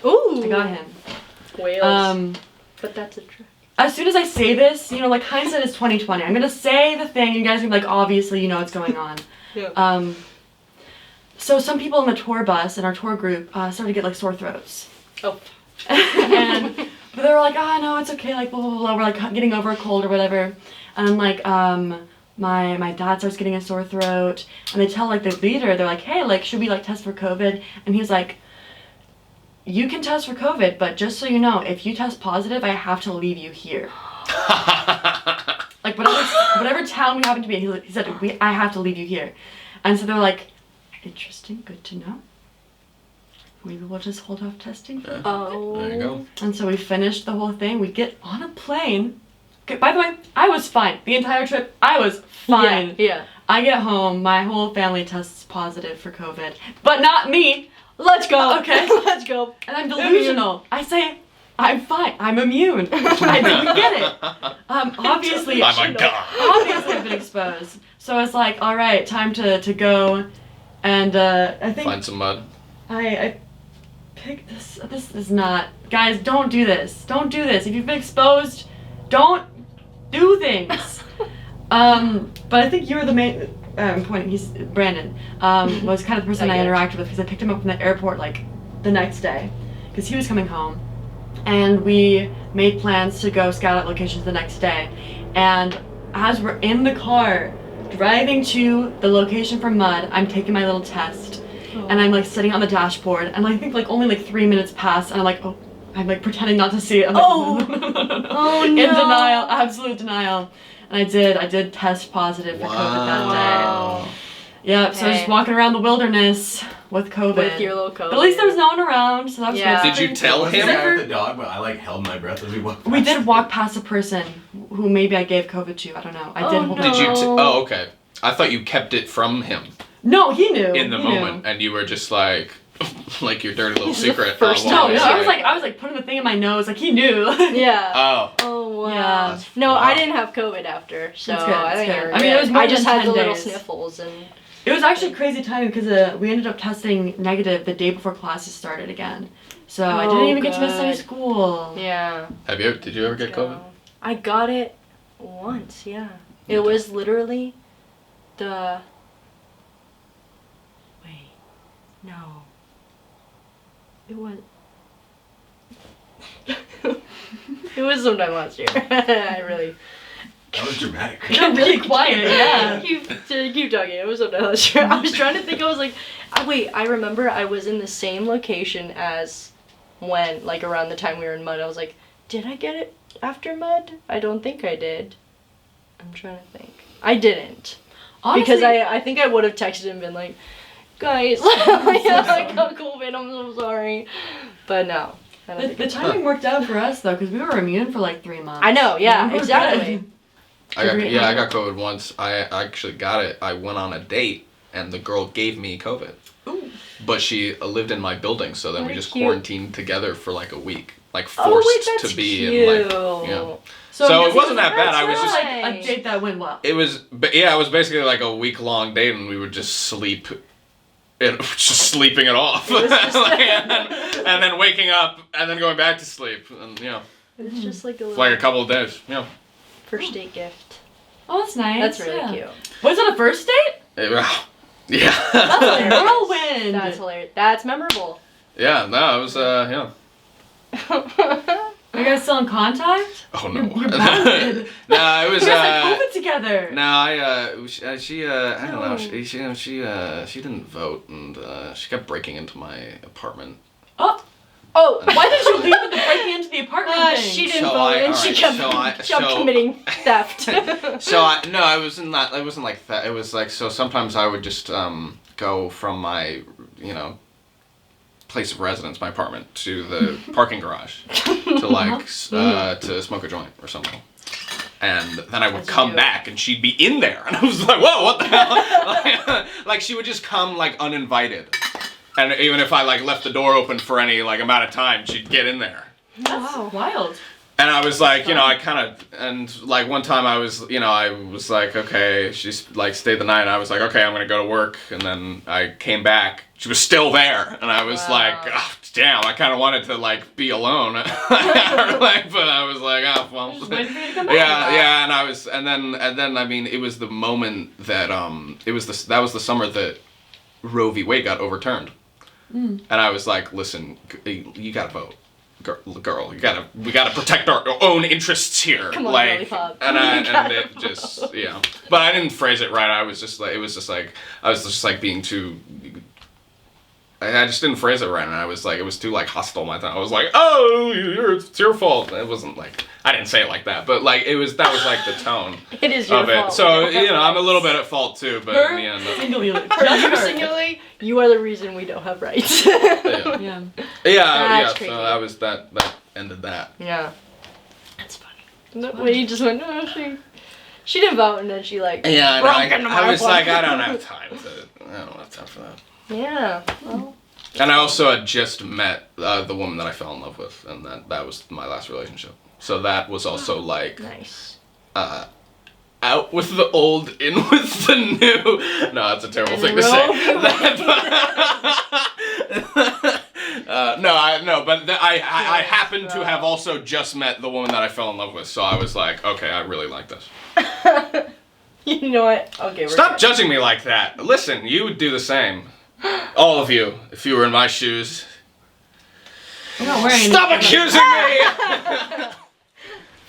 Ooh. I got him. Wales. But that's a trick. As soon as I say this, you know, like, hindsight is 20/20. I'm gonna say the thing, and you guys are gonna be like, obviously, you know what's going on. Yeah. So some people in the tour bus, in our tour group, started to get, like, sore throats. Oh. But they were like, oh, no, it's okay, like, blah, blah, blah, we're, like, getting over a cold or whatever. And, like, my dad starts getting a sore throat, and they tell, like, the leader, they're like, hey, like, should we, like, test for COVID? And he's like, you can test for COVID, but just so you know, if you test positive, I have to leave you here. Like, whatever town we happen to be in, he said, I have to leave you here. And so they're like, interesting, good to know. Maybe we'll just hold off testing for Oh. There you go. And so we finished the whole thing. We get on a plane. Okay, by the way, I was fine. The entire trip, I was fine. Yeah. I get home, my whole family tests positive for COVID. But not me. Let's go. Okay. Let's go. And I'm delusional. I say, I'm fine. I'm immune. I didn't get it. Obviously, I'm a god. obviously I've been exposed. So it's like, all right, time to go. And I think Find some mud. I picked this. This is not. Guys, don't do this. Don't do this. If you've been exposed, don't do things. But I think you were the main. He's Brandon. Was kind of the person I interacted with because I picked him up from the airport like the next day because he was coming home, and we made plans to go scout out locations the next day. And as we're in the car driving to the location for mud, I'm taking my little test, and I'm like sitting on the dashboard, and I think like only like 3 minutes pass, and I'm like, oh, I'm like pretending not to see it. I'm like, Oh, in no. denial, absolute denial. And I did test positive for COVID that day. Yeah, so just walking around the wilderness with COVID. With your little COVID. But at least there was no one around, so that was Yeah. good. Did you tell I was him? there with the dog, but I like held my breath as we walked. We past did him. walk past a person who maybe I gave COVID to. I don't know. I did Oh, hold no. Did you? it. Oh, okay. I thought you kept it from him No, he knew. in the He moment, knew. and you were just like, like your dirty little This is the secret. first No, time. no, I was like putting the thing in my nose, like he knew. Yeah. Oh. Oh wow. Yeah. No, Wow. I didn't have COVID after, so That's good, I that's didn't good. get I mean, it was more I just than had 10 the little days. sniffles and. It was actually crazy timing because we ended up testing negative the day before classes started again. So I didn't even get to miss any good. school. Yeah. Did you ever get COVID? I got it once. Yeah. It was literally the. Wait. No. It was. It was sometime last year. I really. That was dramatic. You're really quiet, yeah. Keep talking. It was sometime last year. I was trying to think. I was like, wait. I remember I was in the same location as when, like, around the time we were in Mud. I was like, did I get it after Mud? I don't think I did. I'm trying to think. I didn't. Honestly, Because I think I would have texted him and been like, guys, I got COVID, I'm so sorry. But no. I don't the think timing worked out for us though, because we were immune for like 3 months. I know, yeah, We were exactly. good. I got COVID once. I actually got it. I went on a date, and the girl gave me COVID. Ooh. But she lived in my building, so then we Very just cute. quarantined together for like a week, like Oh, forced wait, that's to be cute. in like, you know. So I it guess wasn't that bad. I was just- like a date that went well. It was, but yeah, it was basically like a week-long date, and we would just sleep. Just sleeping it off, It was just- and then waking up, and then going back to sleep, and It's just like a little like a couple of days, first date gift. Oh, that's nice. That's really yeah. cute. Was it a first date? Yeah. That's a whirlwind. That's hilarious. That's memorable. Yeah, no, it was, yeah. Are you guys still in contact? Oh, no. You're bonded. No, it was, You guys had COVID together. no, I don't know, she didn't vote, and, she kept breaking into my apartment. Oh, Why did you leave with the breaking into the apartment thing? she didn't So vote I- and she alright, kept, so kept I- committing theft. It wasn't like that, it was like, so sometimes I would just, go from my, place of residence, my apartment, to the parking garage, to like, to smoke a joint or something. And then I would How'd you come do it? back and she'd be in there. And I was like, whoa, what the hell? Like she would just come like uninvited. And even if I like left the door open for any like amount of time, she'd get in there. That's wild. And I was like, you know, I kind of, and like one time I was like, okay, she's like stayed the night. And I was like, okay, I'm going to go to work. And then I came back. She was still there. And I was like, oh, damn, I kind of wanted to like be alone. Like, but I was like, oh, well. Just waiting for you to come back. Yeah. And I was, and then, I mean, it was the moment that, that was the summer that Roe v. Wade got overturned. And I was like, listen, you got to vote. Girl, we gotta protect our own interests here. Come on, like, lollipop. and it just, yeah. But I didn't phrase it right. I was just like being too. I just didn't phrase it right, and I was like, it was too like hostile. My time, I was like, oh, it's your fault. It wasn't like I didn't say it like that, but like that was like the tone. It is your of it. fault. So I'm a little bit at fault too, but in the end, Singularly. You singularly, you are the reason we don't have rights. Yeah. yeah. crazy. So that was that ended that. Yeah. That's funny. No, when you just went, no, she didn't vote, and then she like Yeah, broke into my I was like, apartment. I don't have time for that. Yeah. Well, And I also had just met the woman that I fell in love with, and that was my last relationship. So that was also like nice. out with the old, in with the new. No, that's a terrible And thing to say. But I happened to have also just met the woman that I fell in love with, so I was like, okay, I really like this. You know what? Okay. Stop judging me like that. Listen, you would do the same. All of you, if you were in my shoes. You're not wearing Stop anything. accusing me!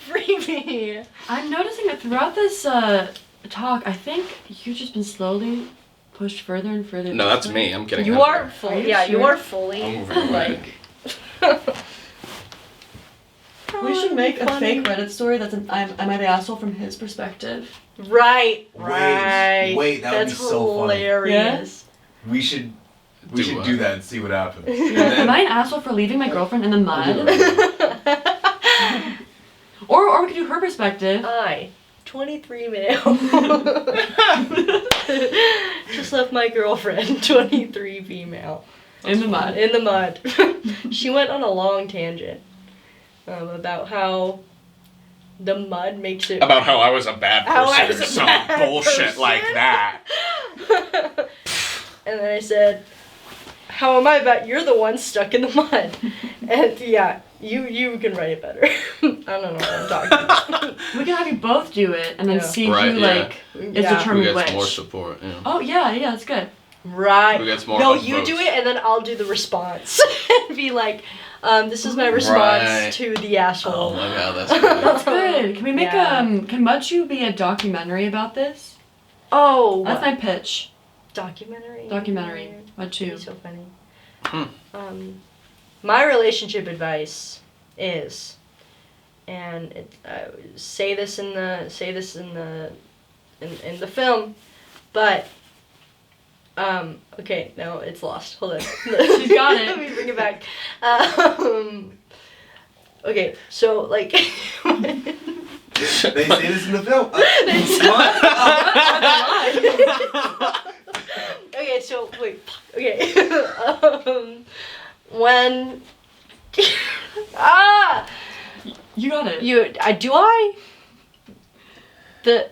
Free me. I'm noticing that throughout this talk, I think you've just been slowly pushed further and further. No, that's this way. me. I'm getting You up are there. full. Are you Yeah, you sure? are fully I'm moving away. like. We should make a fake Reddit story that's an am I the asshole from his perspective. Right. Wait, that would That's be so funny. hilarious. We should Do what? do that and see what happens. Am I an asshole for leaving my girlfriend in the mud? Or we could do her perspective. I, 23 male, just left my girlfriend, 23 female. In the mud. In the mud. She went on a long tangent about how the mud makes it. About how I was a bad How I person was or a some bad bullshit person. like that. And then I said, "How am I bad? You're the one stuck in the mud." And yeah, you can write it better. I don't know what I'm talking about. We can have you both do it and then Yeah. see Right, who yeah. like is Yeah. Who determined gets which. more support? Yeah. Oh yeah, that's good. Right. Who gets more No, votes? you do it, and then I'll do the response. And be like, this is my response Right. to the asshole. Oh my god, that's good. That's good. Can we make Yeah. can Muchu be a documentary about this? Oh, That's my pitch. documentary. Documentary. That'd Muchu. be so funny. Hmm. My relationship advice is, and say this in the film, but okay, no, it's lost. Hold on. She's got it. Let me bring it back. Okay, so like. They say this in the film. Okay, so wait. Okay. When. You got it. The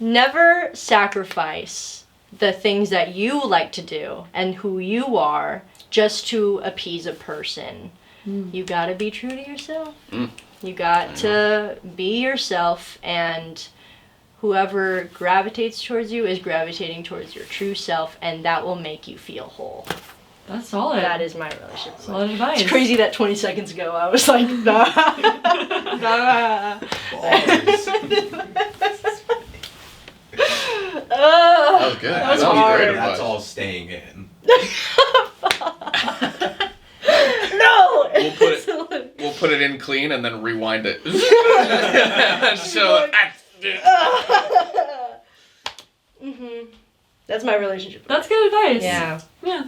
never sacrifice the things that you like to do and who you are just to appease a person. You gotta be true to yourself. You got to be yourself, and whoever gravitates towards you is gravitating towards your true self, and that will make you feel whole. That's solid. That is my relationship. solid advice. It's crazy that 20 seconds ago I was like, nah. Nah. That was good. That was That was hard. great That's advice. all staying in. No! We'll put it in clean and then rewind it. So That's my relationship. That's good advice. Yeah. Yeah.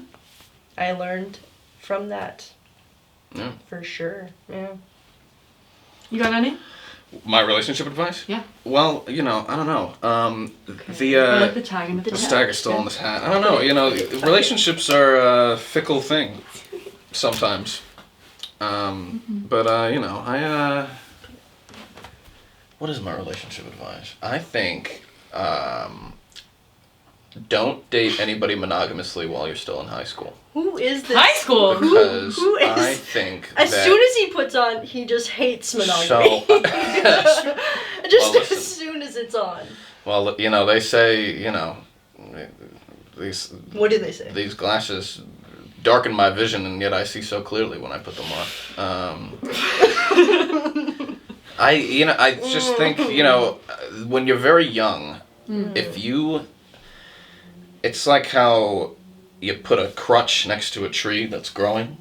I learned from that. Yeah. For sure. Yeah. You got any? My relationship advice? Yeah. Well, I don't know. I like the tag in the The front. tag is still on this hat. I don't know. Relationships are a fickle thing sometimes. But what is my relationship advice? I think don't date anybody monogamously while you're still in high school. Who is this? High school? Because who is- I think As that soon as he puts on, he just hates monogamy. Just Well, listen. as soon as it's on. well, they say, these What do they say? these glasses darken my vision, and yet I see so clearly when I put them on. I just think, when you're very young, if you, it's like how you put a crutch next to a tree that's growing.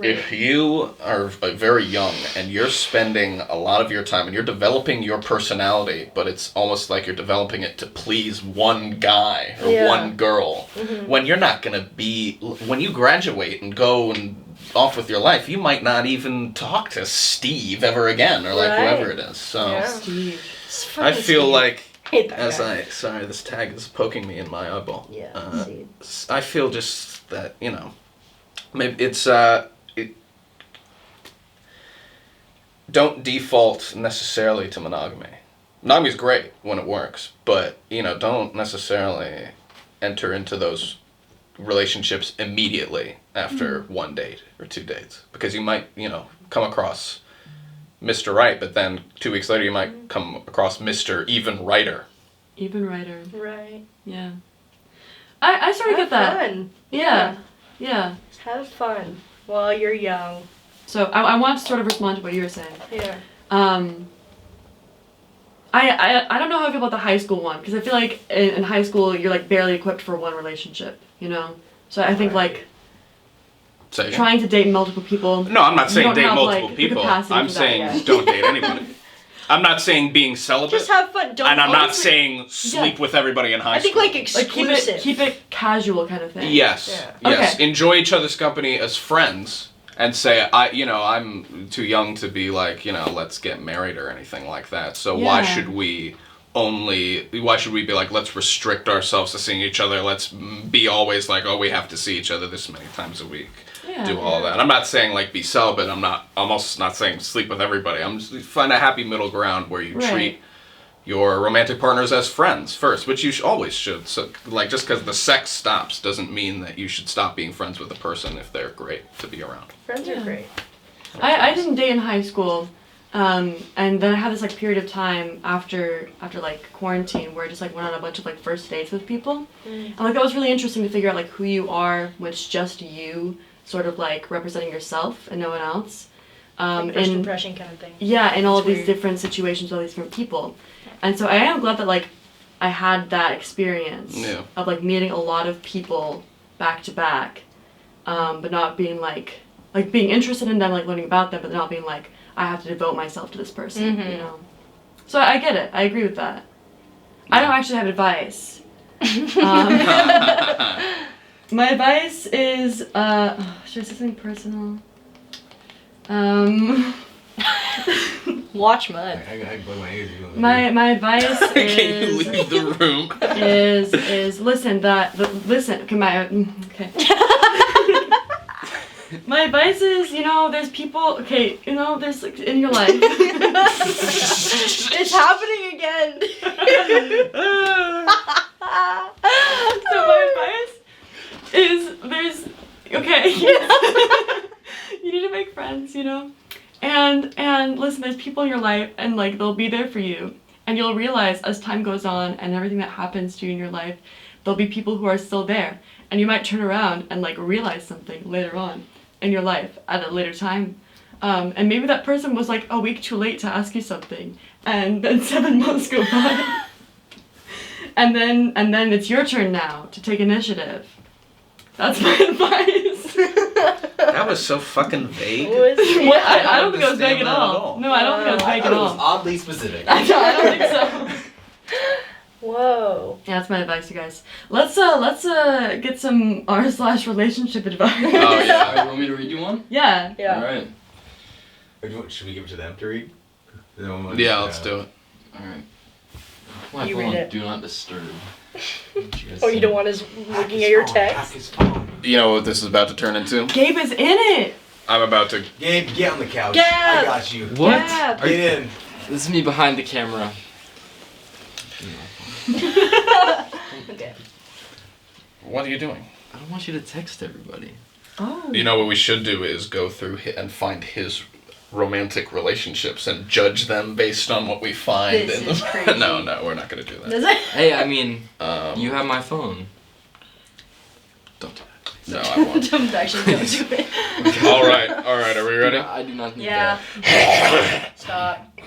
If you are very young and you're spending a lot of your time and you're developing your personality, but it's almost like you're developing it to please one guy or one girl, when you're not going to be, when you graduate and go and off with your life, you might not even talk to Steve ever again or like whoever it is. So Yeah. Steve. I feel like, Hate that guy. sorry, this tag is poking me in my eyeball. Yeah, see. I feel just that, maybe it's, don't default necessarily to monogamy. Monogamy is great when it works, but, don't necessarily enter into those relationships immediately after one date or 2 dates. Because you might, come across Mr. Right, but then 2 weeks later you might come across Mr. Even Righter. Even writer. Right. Yeah. I sort of get that. Fun. Yeah. Yeah. Have fun while you're young. So I want to sort of respond to what you were saying. Yeah. I don't know how I feel about the high school one, because I feel like in high school you're like barely equipped for one relationship, So I think like Say again? trying to date multiple people. No, I'm not you saying don't date have, multiple like, the people. capacity I'm for that saying yet. don't date anybody. I'm not saying being celibate. Just have fun. Don't. and I'm not honestly- saying sleep with everybody in high I think school. like Like exclusive. keep it casual kind of thing. Yes. Yeah. Yes. Okay. Enjoy each other's company as friends and say I'm too young to be like, let's get married or anything like that. So why Yeah. should we be like, let's restrict ourselves to seeing each other. Let's be always like, we have to see each other this many times a week. Yeah. Do all that. I'm not saying like be celibate. I'm also not saying sleep with everybody. I'm just find a happy middle ground where you Right. treat your romantic partners as friends first, which you always should. So like just because the sex stops doesn't mean that you should stop being friends with the person if they're great to be around. Friends are Yeah. great. I didn't date in high school, and then I had this like period of time after like quarantine where I just like went on a bunch of like first dates with people, and like that was really interesting to figure out like who you are when it's just you, sort of like representing yourself and no one else. Like first and impression kind of thing. yeah, in all It's of these weird. different situations, all these different people, and so I am glad that like I had that experience of like meeting a lot of people back to back, but not being like being interested in them, like learning about them, but not being like I have to devote myself to this person, So I get it. I agree with that. I don't actually have advice. My advice is, should I say something personal? Watch Mud. I blow my ears. My advice Can you is leave the room? is listen. Okay. My advice is, there's people. Okay, there's like in your life. It's happening again. So my advice is you need to make friends, and listen, there's people in your life and like they'll be there for you, and you'll realize as time goes on and everything that happens to you in your life, there'll be people who are still there, and you might turn around and like realize something later on in your life at a later time, and maybe that person was like a week too late to ask you something, and then 7 months go by. And then it's your turn now to take initiative. That's my advice. That was so fucking vague. Well, I don't think I was vague at understand that all. No, I don't think I was vague at It was all. oddly specific. I don't think so. Whoa. Yeah, that's my advice, you guys. Let's get some r/relationship advice. Oh yeah. Alright, want me to read you one? Yeah. Yeah. Alright. Should we give it to them to read? Yeah, let's do it. Alright. My You phone, read it. do not disturb. Oh, you don't want us looking at your text? You know what this is about to turn into? Gabe is in it. I'm about to. Gabe, get on the couch. Gab! I got you. What? Yeah. Are you- Get in. This is me behind the camera. Okay. What are you doing? I don't want you to text everybody. Oh. You know what we should do is go through and find his romantic relationships and judge them based on what we find This in is them. crazy. No, we're not gonna do that. Does it? Hey, I mean, Um, you have my phone. Don't do that. No, I won't. Don't actually don't do it. All right. Are we ready? I do not need Yeah. that. Stop.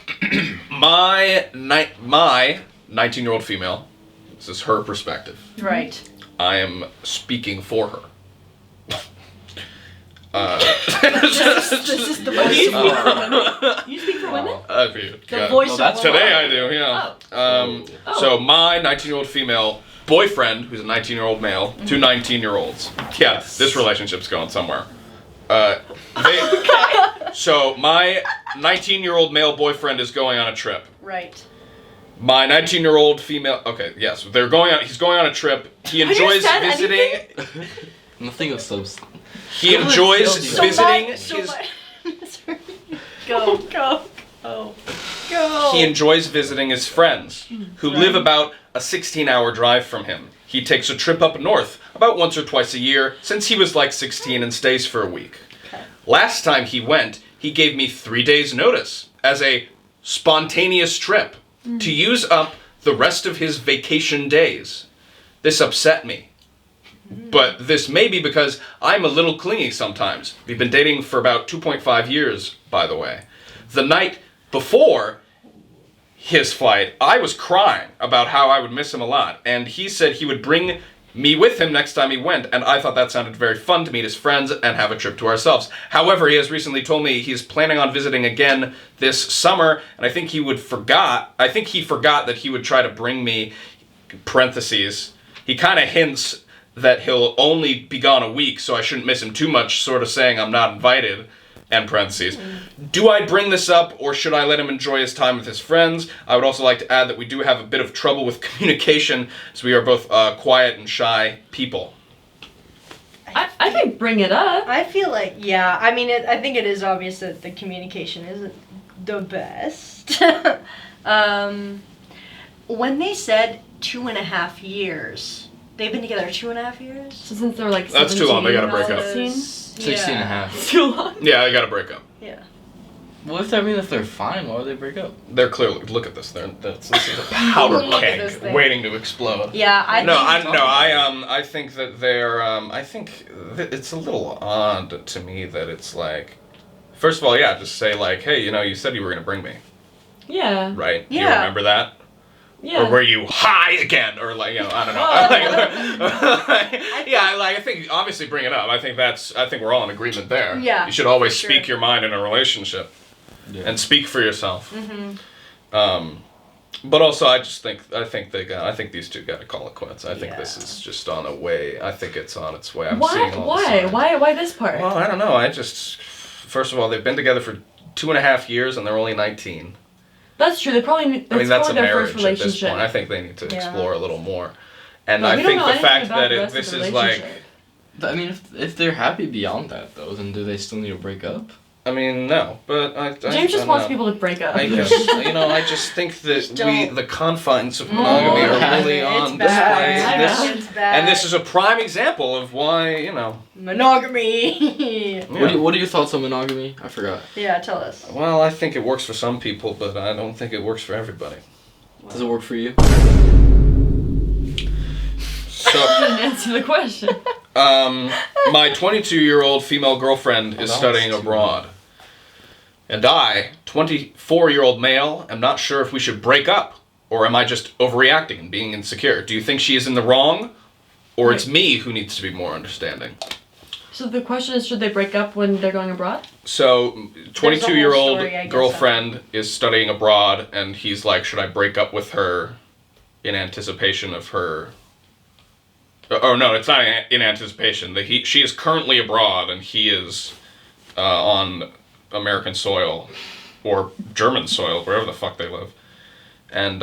My 19-year-old female. This is her perspective. Right. I am speaking for her. This is the Do you voice. speak for women? You speak for women? The voice No, of that's woman. Today I do, yeah. Oh. So my 19-year-old female boyfriend, who's a 19-year-old male, two 19-year-olds. Yeah, this relationship's going somewhere. So my 19-year-old male boyfriend is going on a trip. Right. My 19-year-old female. Okay, yes, they're going on. He's going on a trip. He Have you enjoys said visiting. Nothing of substance. He enjoys So visiting. Go. Go. He enjoys visiting his friends, who live about a 16-hour drive from him. He takes a trip up north about once or twice a year since he was like 16 and stays for a week. Okay. Last time he went, he gave me 3 days' notice as a spontaneous trip to use up the rest of his vacation days. This upset me. But this may be because I'm a little clingy sometimes. We've been dating for about 2.5 years, by the way. The night before his flight, I was crying about how I would miss him a lot. And he said he would bring me with him next time he went. And I thought that sounded very fun to meet his friends and have a trip to ourselves. However, he has recently told me he's planning on visiting again this summer. And I think he forgot that he would try to bring me, parentheses, he kind of hints that he'll only be gone a week, so I shouldn't miss him too much, sort of saying I'm not invited, and parentheses. Do I bring this up, or should I let him enjoy his time with his friends? I would also like to add that we do have a bit of trouble with communication, as we are both quiet and shy people. I think bring it up. I feel like, yeah. I mean, I think it is obvious that the communication isn't the best. When they said 2.5 years, they've been together 2.5 years? So since they're like That's too long, they gotta break up. 16? 16 and a half. Too long. Yeah, they gotta break up. Yeah. Well, if they're fine, why would they break up? They're clearly, look at this, this is a powder Look at this keg thing. waiting to explode. Yeah, I think that they're, I think it's a little odd to me that it's like, first of all, yeah, just say like, hey, you said you were gonna bring me, Yeah. right? Yeah. You remember that? Yeah. Or were you high again? Or like, I don't know. I think obviously bring it up. I think we're all in agreement there. Yeah, You should always for speak sure. your mind in a relationship Yeah. and speak for yourself. Mm-hmm. But also, I think these two got to call it quits. I think Yeah. this is just on a way. I think it's on its way. I'm Why? seeing all the Why? signs. Why this part? Well, I don't know. First of all, they've been together for 2.5 years and they're only 19. That's true. They probably. That's probably a their marriage first at this relationship. point. I think they need to Yeah. explore a little more. And Well, I we don't think know the anything fact about that the rest of this the is like, relationship. I mean, if they're happy beyond that, though, then do they still need to break up? I mean, no, but James just wants people to break up. I just, I just think that Don't- the confines of monogamy are really on It's bad. display. I And know. this, It's bad. and this is a prime example of why, monogamy. Yeah. What are your thoughts on monogamy? I forgot. Yeah, tell us. Well, I think it works for some people, but I don't think it works for everybody. Does it work for you? So, Didn't answer the question. my 22-year-old female girlfriend is that studying was too abroad. And I, 24-year-old male, am not sure if we should break up, or am I just overreacting and being insecure? Do you think she is in the wrong, or it's me who needs to be more understanding? So the question is, should they break up when they're going abroad? So, There's a whole 22-year-old story, I guess, girlfriend is studying abroad, and he's like, should I break up with her in anticipation of her... Oh, no, it's not in anticipation. She is currently abroad, and he is on American soil or German soil, wherever the fuck they live. And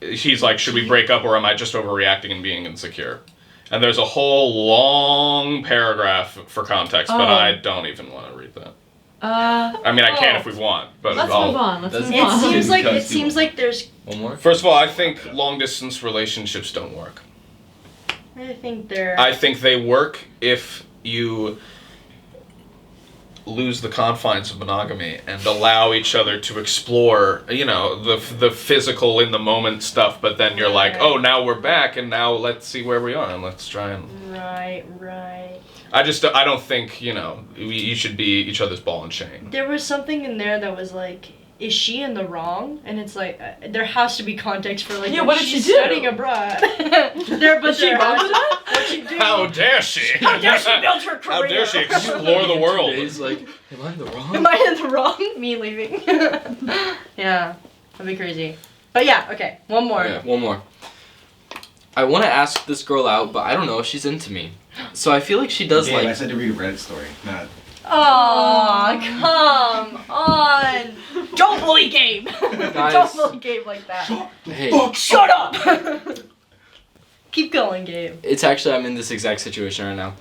he's like, should we break up or am I just overreacting and being insecure? And there's a whole long paragraph for context, but I don't even want to read that. I mean, I can if we want, but let's move on. Let's move on. It seems like there's. One more? First of all, I think long distance relationships don't work. I think they work if you lose the confines of monogamy and allow each other to explore, the physical in the moment stuff, but then you're like, oh, now we're back and now let's see where we are and let's try and... Right. I don't think, you should be each other's ball and chain. There was something in there that was like, is she in the wrong? And it's like, there has to be context for like, what did she do? Studying abroad. Is she wrong with that? What'd she do? How dare she? How dare she build her career? How dare she explore the world? He's like, am I in the wrong? Am I in the wrong? Me leaving. Yeah, that'd be crazy. But yeah, okay, one more. Yeah, one more. I want to ask this girl out, but I don't know if she's into me. So I feel like she does I like... said to read a Reddit story, not... Aw, come on. Don't bully Gabe. Guys. Don't bully Gabe like that. Hey, Shut up. Keep going, Gabe. it's actually, I'm in this exact situation right now.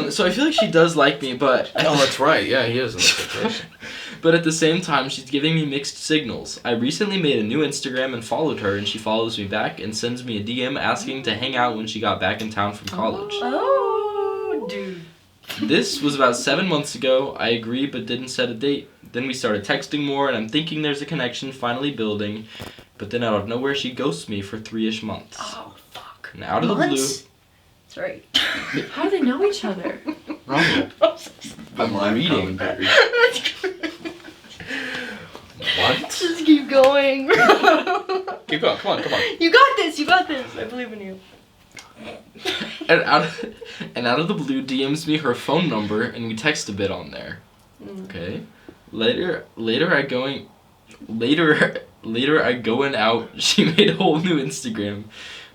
So I feel like she does like me, but... Oh, that's right. Yeah, he is in this situation. But at the same time, she's giving me mixed signals. I recently made a new Instagram and followed her, and she follows me back and sends me a DM asking to hang out when she got back in town from college. Oh, dude. This was about 7 months ago. I agreed but didn't set a date. Then we started texting more, and I'm thinking there's a connection finally building. But then out of nowhere, she ghosts me for 3-ish months. Oh, fuck. And out of the blue... Sorry. How do they know each other? Wrong. I'm reading. What? Just keep going. Keep going. Come on. You got this. I believe in you. And out of the blue, DMs me her phone number, and we text a bit on there. Okay. Later I going out. She made a whole new Instagram,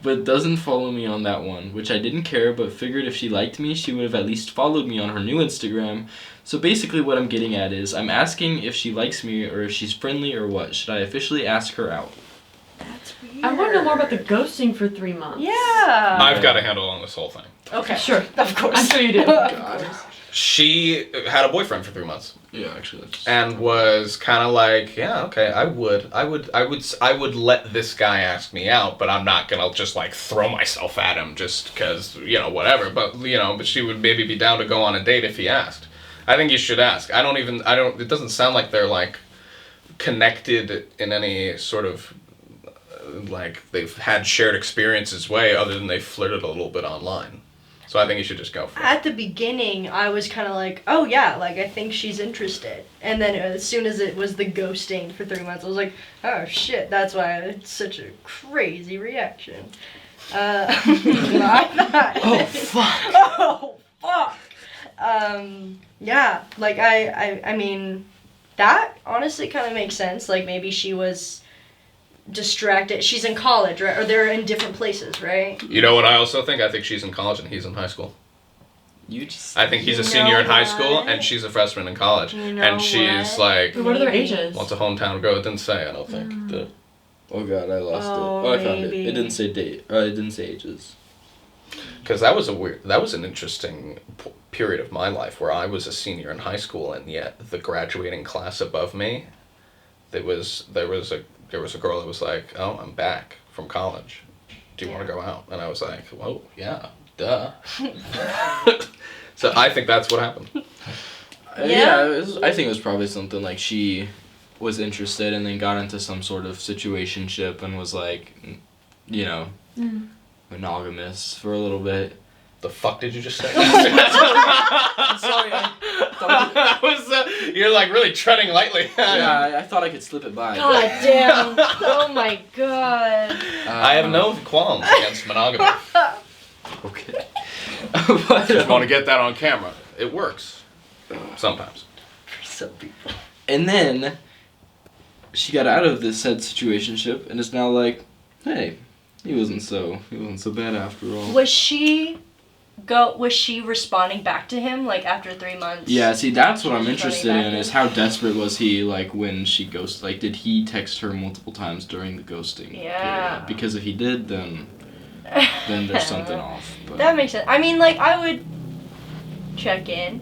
but doesn't follow me on that one, which I didn't care, but figured if she liked me, she would have at least followed me on her new Instagram. So basically what I'm getting at is, I'm asking if she likes me or if she's friendly or what. Should I officially ask her out? That's weird. I want to know more about the ghosting for 3 months. Yeah. I've got a handle on this whole thing. Okay. Sure. Of course. I'm sure you do. God. She had a boyfriend for 3 months. Yeah, actually, that's... And was kind of like, yeah, okay, I would let this guy ask me out, but I'm not gonna just like throw myself at him just because, whatever. But but she would maybe be down to go on a date if he asked. I think you should ask. It doesn't sound like they're like connected in any sort of like they've had shared experiences way, other than they flirted a little bit online. So I think you should just go for it. At the beginning, I was kind of like, oh yeah, like I think she's interested. And then as soon as it was the ghosting for 3 months, I was like, oh shit, that's why it's such a crazy reaction. I thought. Oh, fuck. Oh, fuck. Yeah, like I mean, that honestly kind of makes sense. Like maybe she was distracted. She's in college, right? Or they're in different places, right? You know what I also think? I think she's in college and he's in high school. I think he's a senior in high school and she's a freshman in college. And she's like... What are their ages? Wants a hometown girl. It didn't say, I don't think. Oh god, I lost it. Oh, Oh, I found it. maybe. It didn't say date. It didn't say ages. Because that was an interesting period of my life where I was a senior in high school, and yet the graduating class above me, there was a girl that was like, oh, I'm back from college. Do you want to go out? And I was like, whoa, yeah, duh. So I think that's what happened. I think it was probably something like she was interested and then got into some sort of situationship and was like, monogamous for a little bit. The fuck did you just say? I'm sorry. That was, you're like really treading lightly. Yeah, I thought I could slip it by. God damn. Oh my god. I have no qualms against monogamy. Okay. Just want to get that on camera. It works. Sometimes. For some people. And then she got out of this said situationship and is now like, hey, he wasn't so bad after all. Was she go? Was she responding back to him like after 3 months? Yeah, see, that's what I'm She's interested running in, back is in. how desperate was he, like, when she ghosted? Like, did he text her multiple times during the ghosting Yeah. period? Because if he did, then there's something off. But. That makes sense. I mean, like, I would check in.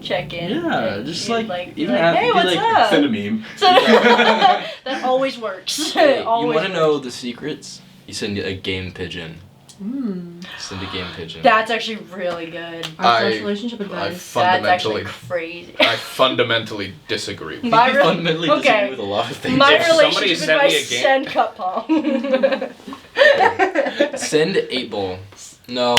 Yeah, just and, like, be even like, have- hey, be what's like, up? Send a meme. So that always works. Hey, It always you want to works. know the secrets? You send a game pigeon. Mm. Send a game pigeon. That's actually really good. Our I- relationship I advice. That's actually fundamentally, crazy. I fundamentally disagree. with My You re- fundamentally okay. disagree with a lot of things. My If somebody relationship sent me advice: a game- send cup palm. Send 8-ball. No.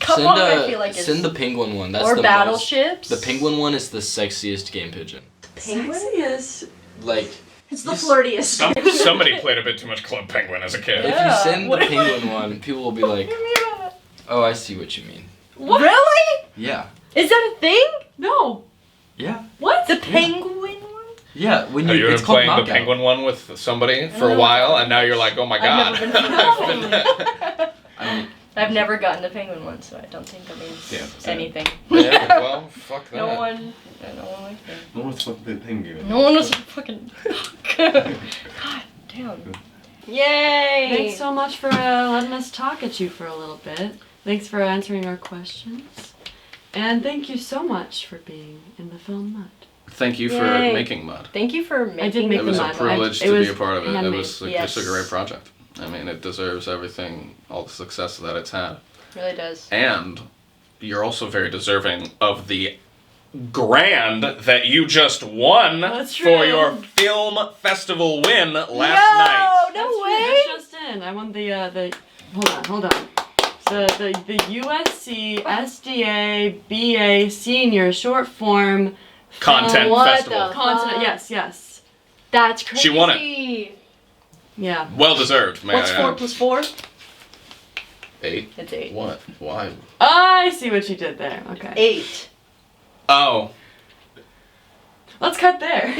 Cup Send palm, I feel like is send the penguin one. That's or the battleships. most. The penguin one is the sexiest game pigeon. Penguin? Sexiest. Like, It's the Yes. flirtiest. Somebody played a bit too much Club Penguin as a kid. if Yeah. you send the What- penguin one, people will be like, oh, I see what you mean. What? Really? Yeah. Is that a thing? No. Yeah. What? The penguin one? Yeah. When Have you it's been called playing the knockout. penguin one with somebody for a No. while, and now you're like, oh my god. I've never been. I mean, I've never gotten the penguin one, so I don't think that means Yeah. anything. Yeah, well, fuck that. No one likes me. No one's fucking the penguin. No one was fucking. God damn. Yay! Thanks so much for letting us talk at you for a little bit. Thanks for answering our questions. And thank you so much for being in the film Mud. Thank you for Yay. making Mud. Thank you for making. I did make It was the a mud. privilege It to was be a part of it. It handmade. was like, Yes. just a great project. I mean, it deserves everything, all the success that it's had. Really does. And you're also very deserving of the grand that you just won That's for true. your film festival win last Yo, night. no That's true, way! that's just in. I won the hold on. The USC SDA BA Senior Short Form Content What festival. the- Continent. Yes. That's crazy. She won it. Yeah. Well deserved, may What's I 4 add. plus 4? 8? It's 8. What? Why? I see what you did there. Okay. 8. Oh. Let's cut there.